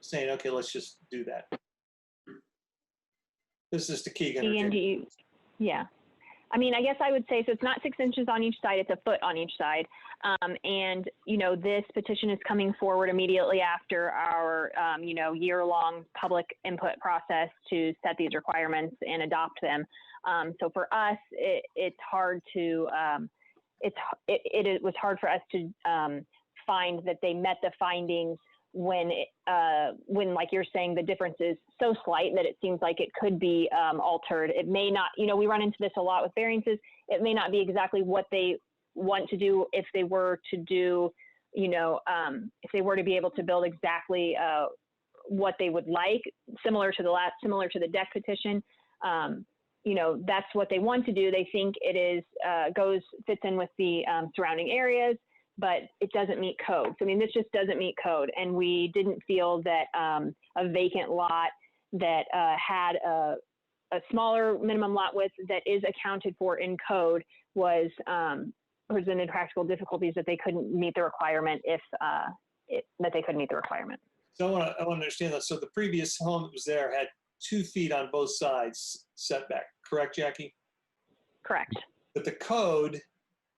saying, okay, let's just do that? This is to Keegan. Keegan, yeah. I mean, I guess I would say, so it's not 6 inches on each side, it's a foot on each side. And, this petition is coming forward immediately after our, year-long public input process to set these requirements and adopt them. So for us, it's hard to, it was hard for us to find that they met the findings when, like you're saying, the difference is so slight that it seems like it could be altered. It may not, we run into this a lot with variances. It may not be exactly what they want to do if they were to do, if they were to be able to build exactly what they would like, similar to the deck petition. That's what they want to do. They think it is fits in with the surrounding areas, but it doesn't meet code. So, I mean, this just doesn't meet code. And we didn't feel that a vacant lot that had a smaller minimum lot width that is accounted for in code was presented practical difficulties that they couldn't meet the requirement that they couldn't meet the requirement. So I want to understand that. So the previous home that was there had 2 feet on both sides setback, correct, Jackie? Correct. But the code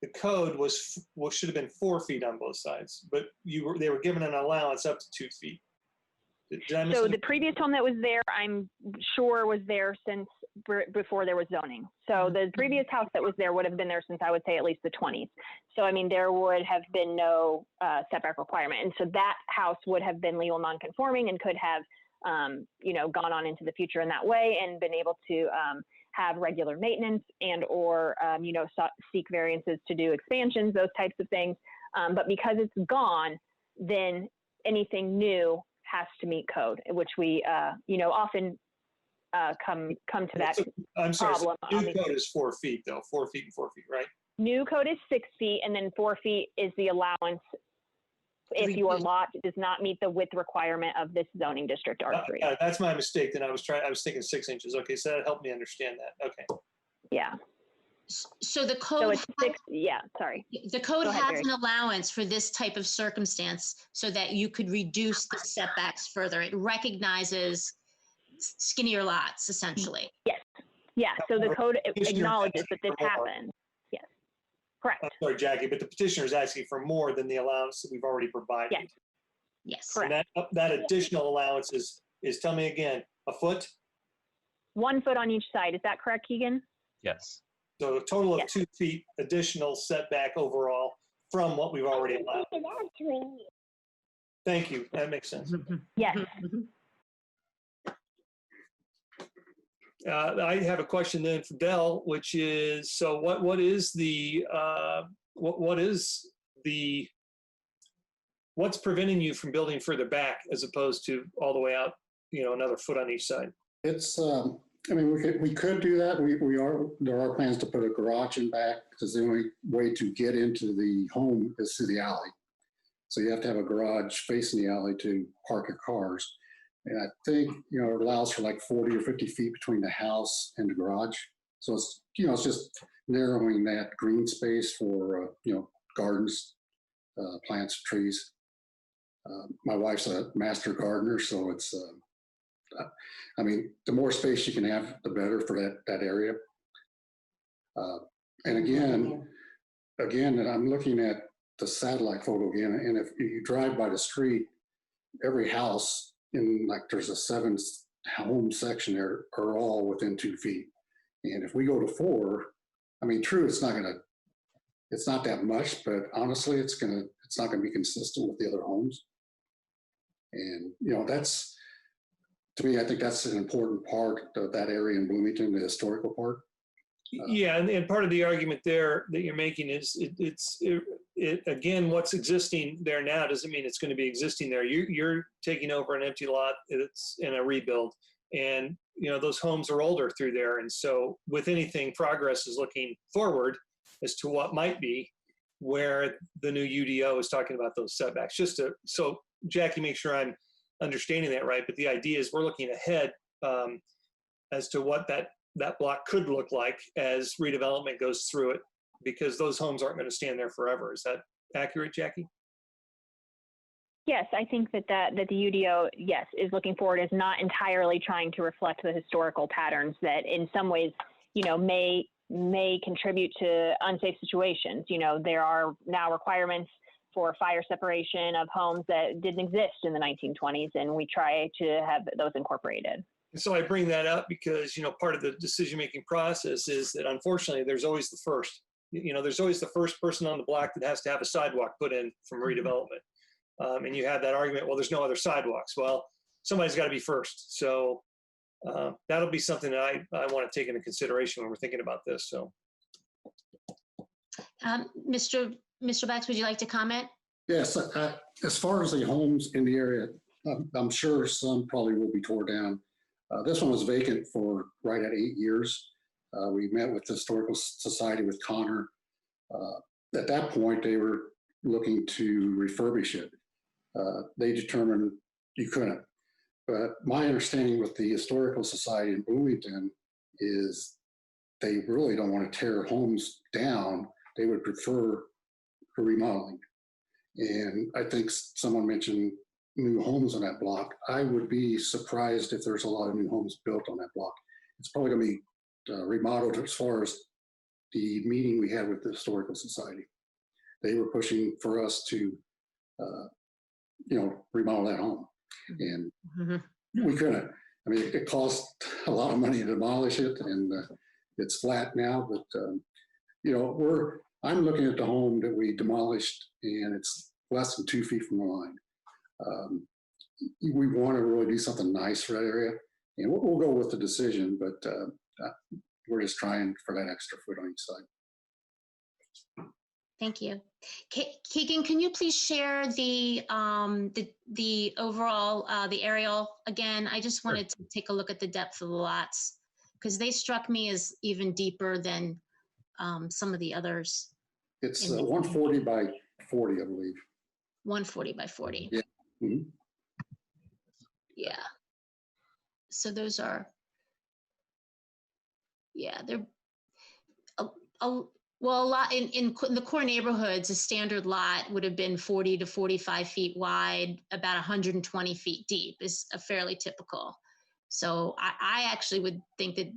should have been 4 feet on both sides, but they were given an allowance up to 2 feet. So the previous home that was there, I'm sure was there since before there was zoning. So the previous house that was there would have been there since, I would say, at least the 20s. So, I mean, there would have been no setback requirement. And so that house would have been legal non-conforming and could have, gone on into the future in that way and been able to have regular maintenance and or, seek variances to do expansions, those types of things. But because it's gone, then anything new has to meet code, which we, often come to that I'm sorry, problem. So new code is 4 feet, though. 4 feet and 4 feet, right? New code is 6 feet, and then 4 feet is the allowance if your lot does not meet the width requirement of this zoning district R3. That's my mistake. Then I was thinking 6 inches. Okay, so that helped me understand that. Okay. Yeah. So the code. So it's 6. Yeah. Sorry. The code Go ahead, has Barry. an allowance for this type of circumstance so that you could reduce the setbacks further. It recognizes skinnier lots, essentially. Yes. Yeah. So the code acknowledges that this happened. Yes. Correct. I'm sorry, Jackie, but the petitioner is asking for more than the allowance that we've already provided. Yes. Yes. Correct. And that additional allowance is, tell me again, a foot? 1 foot on each side. Is that correct, Keegan? Yes. So a total of Yes. 2 feet additional setback overall from what we've already allowed. Thank you. That makes sense. Yes. I have a question then for Dell, which is, so what is the, what's preventing you from building further back as opposed to all the way out, another foot on each side? It's, I mean, we could do that. There are plans to put a garage in back because the only way to get into the home is through the alley. So you have to have a garage facing the alley to park your cars. And I think, it allows for like 40 or 50 feet between the house and the garage. So it's, it's just narrowing that green space for, gardens, plants, trees. My wife's a master gardener, so it's, I mean, the more space you can have, the better for that area. And again, I'm looking at the satellite photo again, and if you drive by the street, every house in, like, there's a 7 home section there are all within 2 feet. And if we go to 4, I mean, true, it's not that much, but honestly, it's not gonna be consistent with the other homes. And, that's, to me, I think that's an important part of that area in Bloomington, the historical part. Yeah, and part of the argument there that you're making is again, what's existing there now doesn't mean it's going to be existing there. You're taking over an empty lot. It's in a rebuild, and those homes are older through there. And so, with anything, progress is looking forward as to what might be, where the new UDO is talking about those setbacks. So Jackie, make sure I'm understanding that right. But the idea is we're looking ahead as to what that block could look like as redevelopment goes through it, because those homes aren't going to stand there forever. Is that accurate, Jackie? Yes, I think that the UDO, yes, is looking forward, is not entirely trying to reflect the historical patterns that in some ways, may contribute to unsafe situations. There are now requirements for fire separation of homes that didn't exist in the 1920s, and we try to have those incorporated. And so I bring that up because, part of the decision-making process is that unfortunately there's always the first. There's always the first person on the block that has to have a sidewalk put in from redevelopment. And you have that argument, well, there's no other sidewalks. Well, somebody's got to be first. So that'll be something that I want to take into consideration when we're thinking about this. So, Mr. Bax, would you like to comment? Yes, as far as the homes in the area, I'm sure some probably will be torn down. This one was vacant for right at 8 years. We met with the Historical Society with Connor. At that point, they were looking to refurbish it. They determined you couldn't. But my understanding with the Historical Society in Bloomington is they really don't want to tear homes down. They would prefer remodeling. And I think someone mentioned new homes on that block. I would be surprised if there's a lot of new homes built on that block. It's probably going to be remodeled as far as the meeting we had with the Historical Society. They were pushing for us to, remodel that home. And we couldn't. I mean, it cost a lot of money to demolish it, and it's flat now, but, I'm looking at the home that we demolished, and it's less than 2 feet from the line. We want to really do something nice for that area, and we'll go with the decision, but we're just trying for that extra foot on each side. Thank you. Keegan, can you please share the overall, the aerial again? I just wanted to take a look at the depth of the lots, because they struck me as even deeper than some of the others. It's 140 by 40, I believe. 140 by 40. Yeah. Mm-hmm. Yeah. So those are, they're well, a lot in the core neighborhoods. A standard lot would have been 40 to 45 feet wide, about 120 feet deep is a fairly typical. So I actually would think that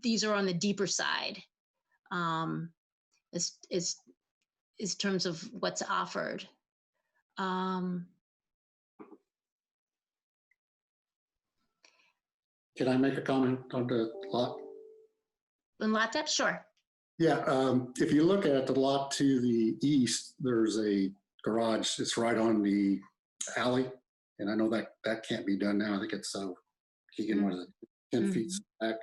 these are on the deeper side, is terms of what's offered. Can I make a comment on the lot? On lot depth, sure. Yeah, if you look at the lot to the east, there's a garage. It's right on the alley. And I know that that can't be done now. I think it's, Keegan, was it 10 feet back?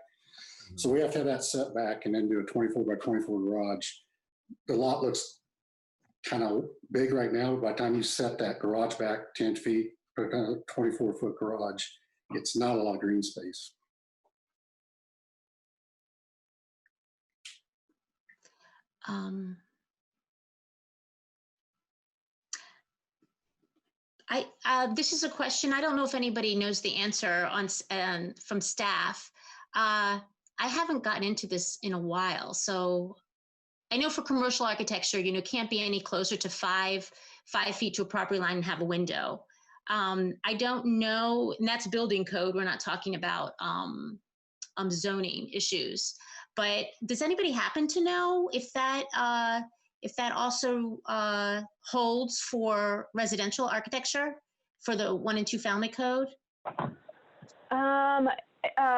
So we have to have that setback and then do a 24 by 24 garage. The lot looks kind of big right now. By the time you set that garage back 10 feet, put a 24-foot garage, it's not a lot of green space. This is a question. I don't know if anybody knows the answer on from staff. I haven't gotten into this in a while, so I know for commercial architecture, you know, can't be any closer to five feet to a property line and have a window. I don't know, and that's building code. We're not talking about zoning issues. But does anybody happen to know if that also holds for residential architecture for the 1 and 2 family code?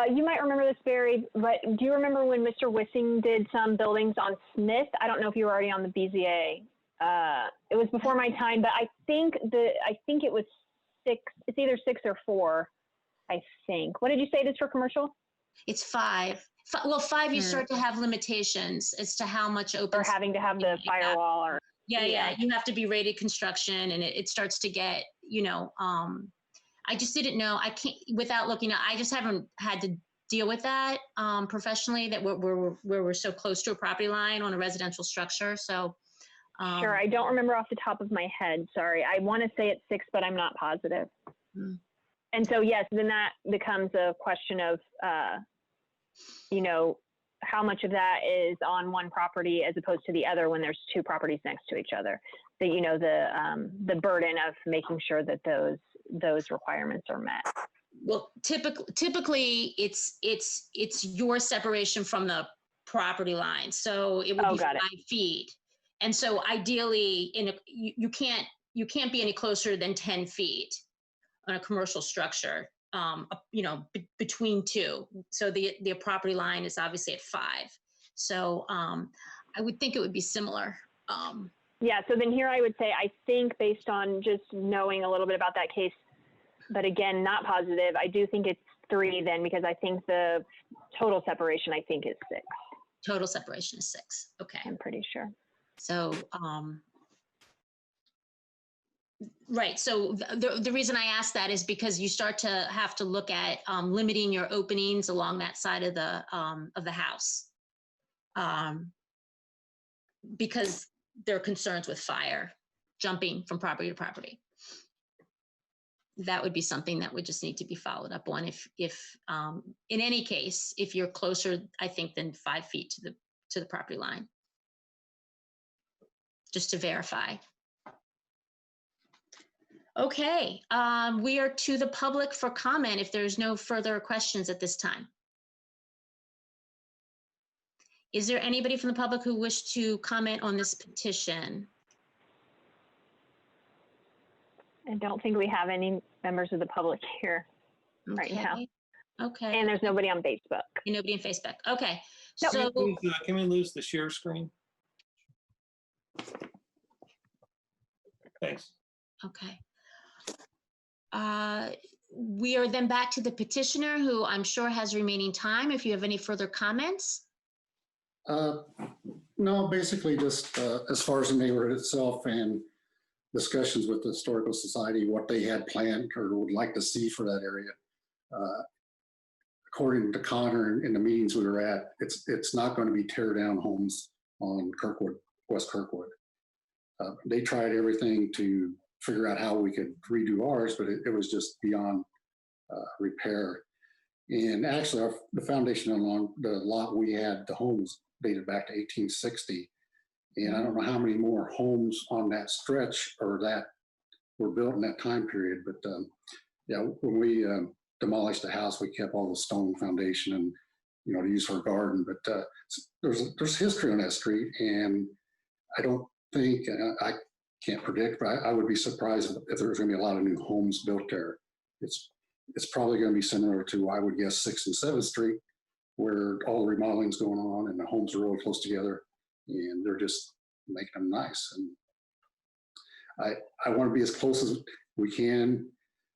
You might remember this, Barry, but do you remember when Mr. Wissing did some buildings on Smith? I don't know if you were already on the BZA. It was before my time, but I think it was 6. It's either 6 or 4, I think. What did you say it is for commercial? It's 5. Well, 5, you start to have limitations as to how much open. Or having to have the firewall or. Yeah. You have to be rated construction, and it starts to get, you know, I just didn't know. I can't, without looking at, I just haven't had to deal with that professionally, that we're so close to a property line on a residential structure. So. Sure, I don't remember off the top of my head. Sorry, I want to say it's 6, but I'm not positive. And so yes, then that becomes a question of, you know, how much of that is on one property as opposed to the other when there's 2 properties next to each other. That, you know, the burden of making sure that those requirements are met. Well, typically it's your separation from the property line, so it would be 5 feet. And so ideally, you can't be any closer than 10 feet on a commercial structure, you know, between 2. So the property line is obviously at 5. So I would think it would be similar. Yeah, so then here I would say, I think based on just knowing a little bit about that case, but again, not positive, I do think it's 3 then, because I think the total separation, I think, is 6. Total separation is 6. Okay. I'm pretty sure. So, right. So the reason I ask that is because you start to have to look at limiting your openings along that side of the house, because there are concerns with fire jumping from property to property. That would be something that would just need to be followed up on. If in any case, if you're closer, I think, than 5 feet to the property line. Just to verify. Okay, we are to the public for comment if there's no further questions at this time. Is there anybody from the public who wish to comment on this petition? I don't think we have any members of the public here right now. Okay. And there's nobody on Facebook. And nobody on Facebook. Okay. Nope. So Can we lose the share screen? Thanks. okay. We are then back to the petitioner, who I'm sure has remaining time. If you have any further comments. No, basically just as far as the neighborhood itself and discussions with the Historical Society, what they had planned or would like to see for that area. According to Connor in the meetings we were at, it's not going to be tear down homes on Kirkwood, West Kirkwood. They tried everything to figure out how we could redo ours, but it was just beyond repair. And actually, the foundation along the lot we had, the homes dated back to 1860. And I don't know how many more homes on that stretch or that were built in that time period. But yeah, when we demolished the house, we kept all the stone foundation and, you know, to use for a garden. But there's history on that street, and I don't think, I can't predict, but I would be surprised if there's going to be a lot of new homes built there. It's probably going to be similar to, I would guess, 6th and 7th Street, where all the remodeling's going on and the homes are really close together, and they're just making them nice. And I want to be as close as we can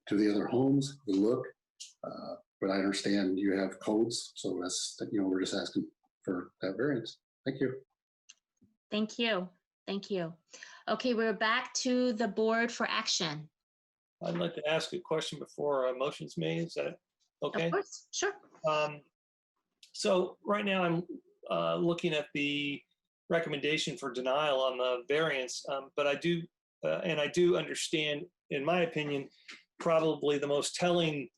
to the other homes, the look. But I understand you have codes, so that's, we're just asking for that variance. Thank you. Thank you. Thank you. Okay, we're back to the board for action. I'd like to ask a question before a motion's made. Is that okay? Of course, sure. So right now I'm looking at the recommendation for denial on the variance, but I do understand, in my opinion, probably the most telling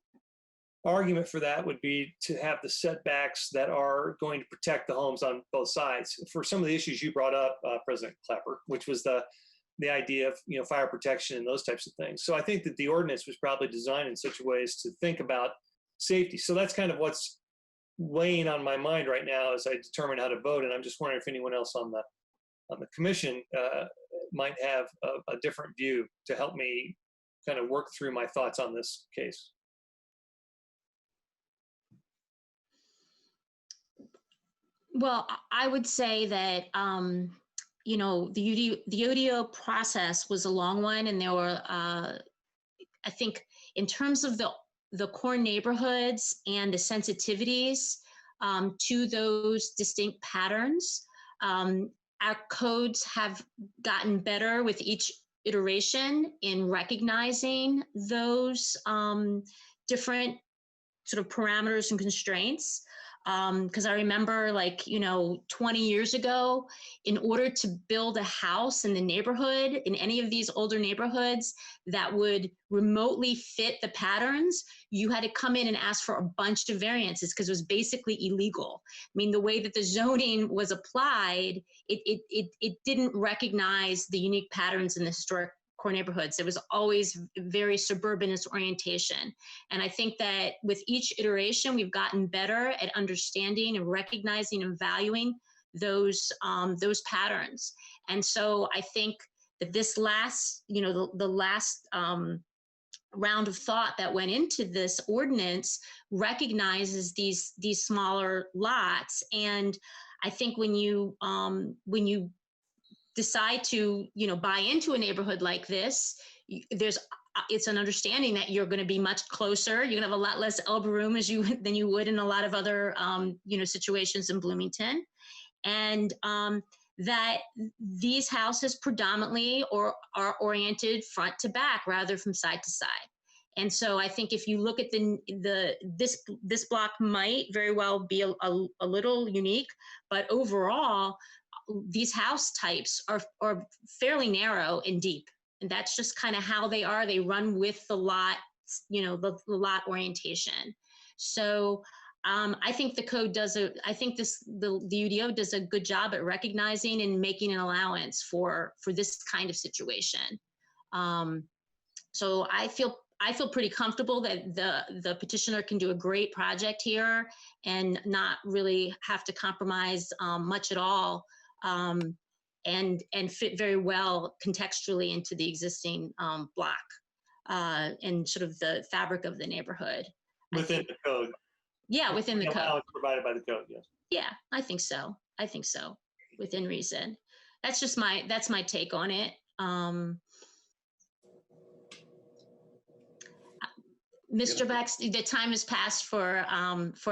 argument for that would be to have the setbacks that are going to protect the homes on both sides. For some of the issues you brought up, President Clapper, which was the idea of fire protection and those types of things. So I think that the ordinance was probably designed in such ways to think about safety. So that's kind of what's weighing on my mind right now as I determine how to vote. And I'm just wondering if anyone else on the commission might have a different view to help me kind of work through my thoughts on this case. Well, I would say that, the ODO process was a long one, and there were, I think, in terms of the core neighborhoods and the sensitivities to those distinct patterns, our codes have gotten better with each iteration in recognizing those different sort of parameters and constraints. Because I remember 20 years ago, in order to build a house in the neighborhood, in any of these older neighborhoods that would remotely fit the patterns, you had to come in and ask for a bunch of variances because it was basically illegal. I mean, the way that the zoning was applied, it didn't recognize the unique patterns in the historic core neighborhoods. It was always very suburbanist orientation. And I think that with each iteration, we've gotten better at understanding and recognizing and valuing those patterns. And so I think that this last, the last round of thought that went into this ordinance recognizes these smaller lots. And I think when you decide to, buy into a neighborhood like this, it's an understanding that you're going to be much closer. You're going to have a lot less elbow room than you would in a lot of other, situations in Bloomington. And that these houses predominantly are oriented front to back rather from side to side. And so I think if you look at this block might very well be a little unique, but overall, these house types are fairly narrow and deep. And that's just kind of how they are. They run with the lot, the lot orientation. So I think the code the UDO does a good job at recognizing and making an allowance for this kind of situation. So I feel pretty comfortable that the petitioner can do a great project here and not really have to compromise much at all. And fit very well contextually into the existing block and sort of the fabric of the neighborhood. Within the code. Yeah, within the code. How it's provided by the code, yes. Yeah, I think so. Within reason. That's my take on it. Mr. Bax, the time has passed for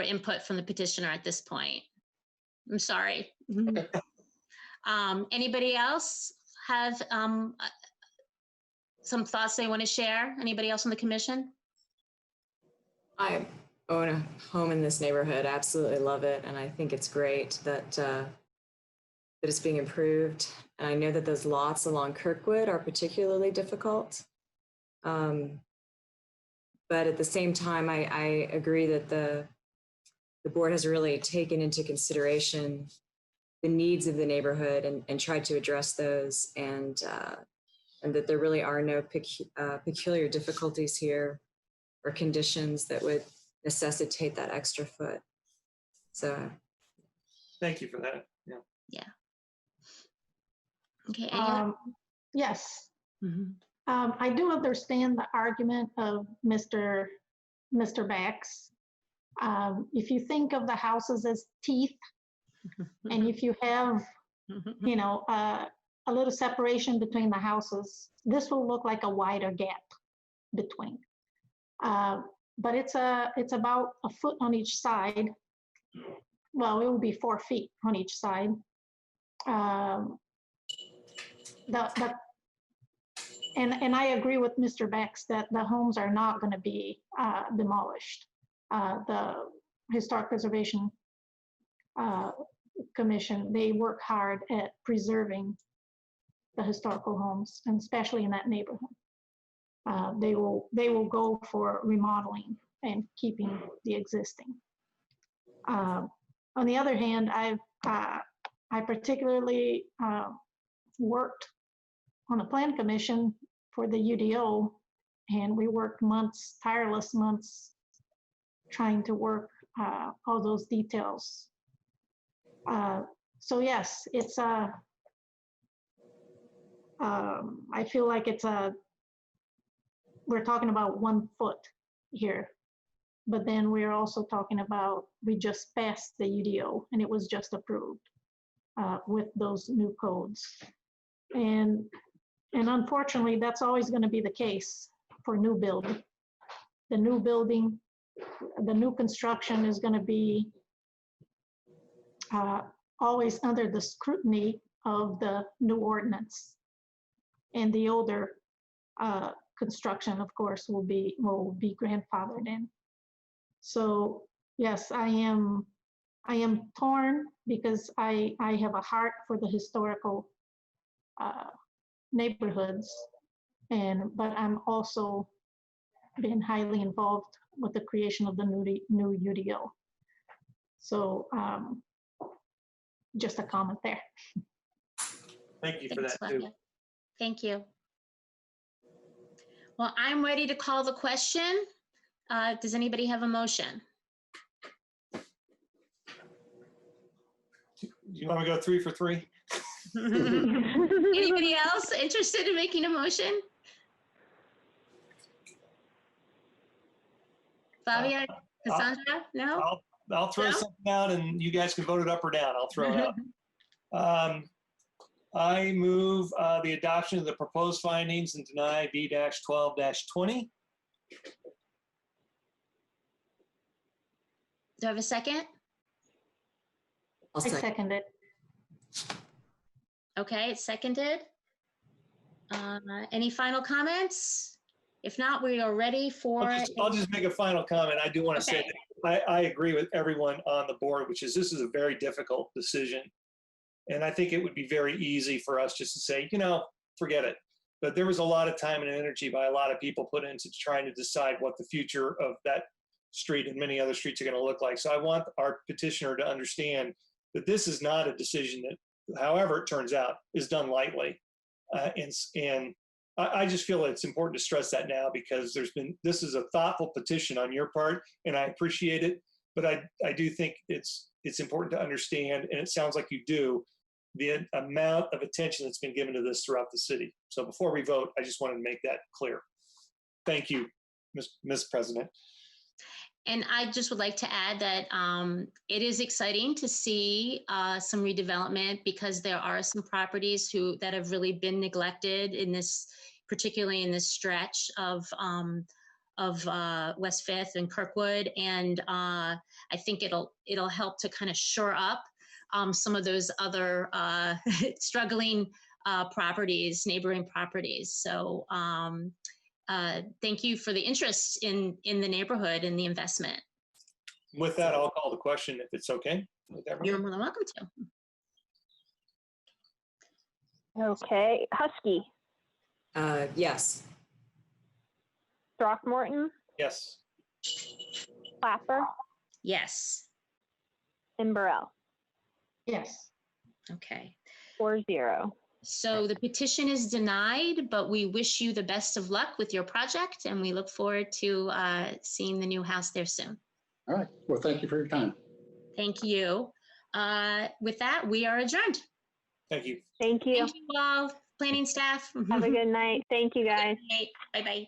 input from the petitioner at this point. I'm sorry. Okay. Anybody else have some thoughts they want to share? Anybody else on the commission? I own a home in this neighborhood. Absolutely love it. And I think it's great that it's being improved. And I know that those lots along Kirkwood are particularly difficult. But at the same time, I agree that the board has really taken into consideration the needs of the neighborhood and tried to address those, and that there really are no peculiar difficulties here or conditions that would necessitate that extra foot. So thank you for that. Yeah. Okay. Yes. Mm-hmm. I do understand the argument of Mr. Bax. If you think of the houses as teeth, and if you have, a little separation between the houses, this will look like a wider gap. between. But it's about a foot on each side. Well, it will be 4 feet on each side. And I agree with Mr. Bex that the homes are not going to be demolished. The Historic Preservation Commission, they work hard at preserving the historical homes, and especially in that neighborhood. They will go for remodeling and keeping the existing. On the other hand, I particularly worked on a plan commission for the UDO, and we worked months, tireless months, trying to work all those details. So yes, it's I feel like we're talking about 1 foot here, but then we're also talking about, we just passed the UDO and it was just approved with those new codes. And unfortunately, that's always going to be the case for new building. The new building, the new construction is going to be always under the scrutiny of the new ordinance. And the older construction, of course, will be grandfathered in. So yes, I am torn because I have a heart for the historical neighborhoods, but I'm also been highly involved with the creation of the new UDO. So just a comment there. Thank you for Thanks, that too. Flavia. Thank you. Well, I'm ready to call the question. Does anybody have a motion? Do you want to go 3 for 3? Anybody else interested in making a motion? Flavia, Cassandra, no? I'll throw No? something out and you guys can vote it up or down. I'll throw it out. I move the adoption of the proposed findings and deny V-12-20. Do I have a second? I'll I second. second it. Okay, it's seconded. Any final comments? If not, we are ready for. I'll just make a final comment. I do want to say Okay. that I agree with everyone on the board, which is this is a very difficult decision. And I think it would be very easy for us just to say, forget it. But there was a lot of time and energy by a lot of people put into trying to decide what the future of that street and many other streets are going to look like. So I want our petitioner to understand that this is not a decision that, however it turns out, is done lightly. And I just feel it's important to stress that now because this is a thoughtful petition on your part, and I appreciate it. But I do think it's important to understand, and it sounds like you do, the amount of attention that's been given to this throughout the city. So before we vote, I just wanted to make that clear. Thank you, Ms. President. And I just would like to add that it is exciting to see some redevelopment because there are some properties that have really been neglected in this, particularly in this stretch of West Fifth and Kirkwood. And I think it'll help to kind of shore up some of those other struggling properties, neighboring properties. So thank you for the interest in the neighborhood and the investment. With that, I'll call the question if it's okay. You're more than welcome to. Okay, Husky, Yes. Throckmorton, Yes. Clapper, Yes. and Burrell. Yes. Okay. 4-0. So the petition is denied, but we wish you the best of luck with your project, and we look forward to seeing the new house there soon. All right. Well, thank you for your time. Thank you. With that, we are adjourned. Thank you. Thank you. Thank you all, planning staff. Have a good night. Thank you, guys. Bye-bye.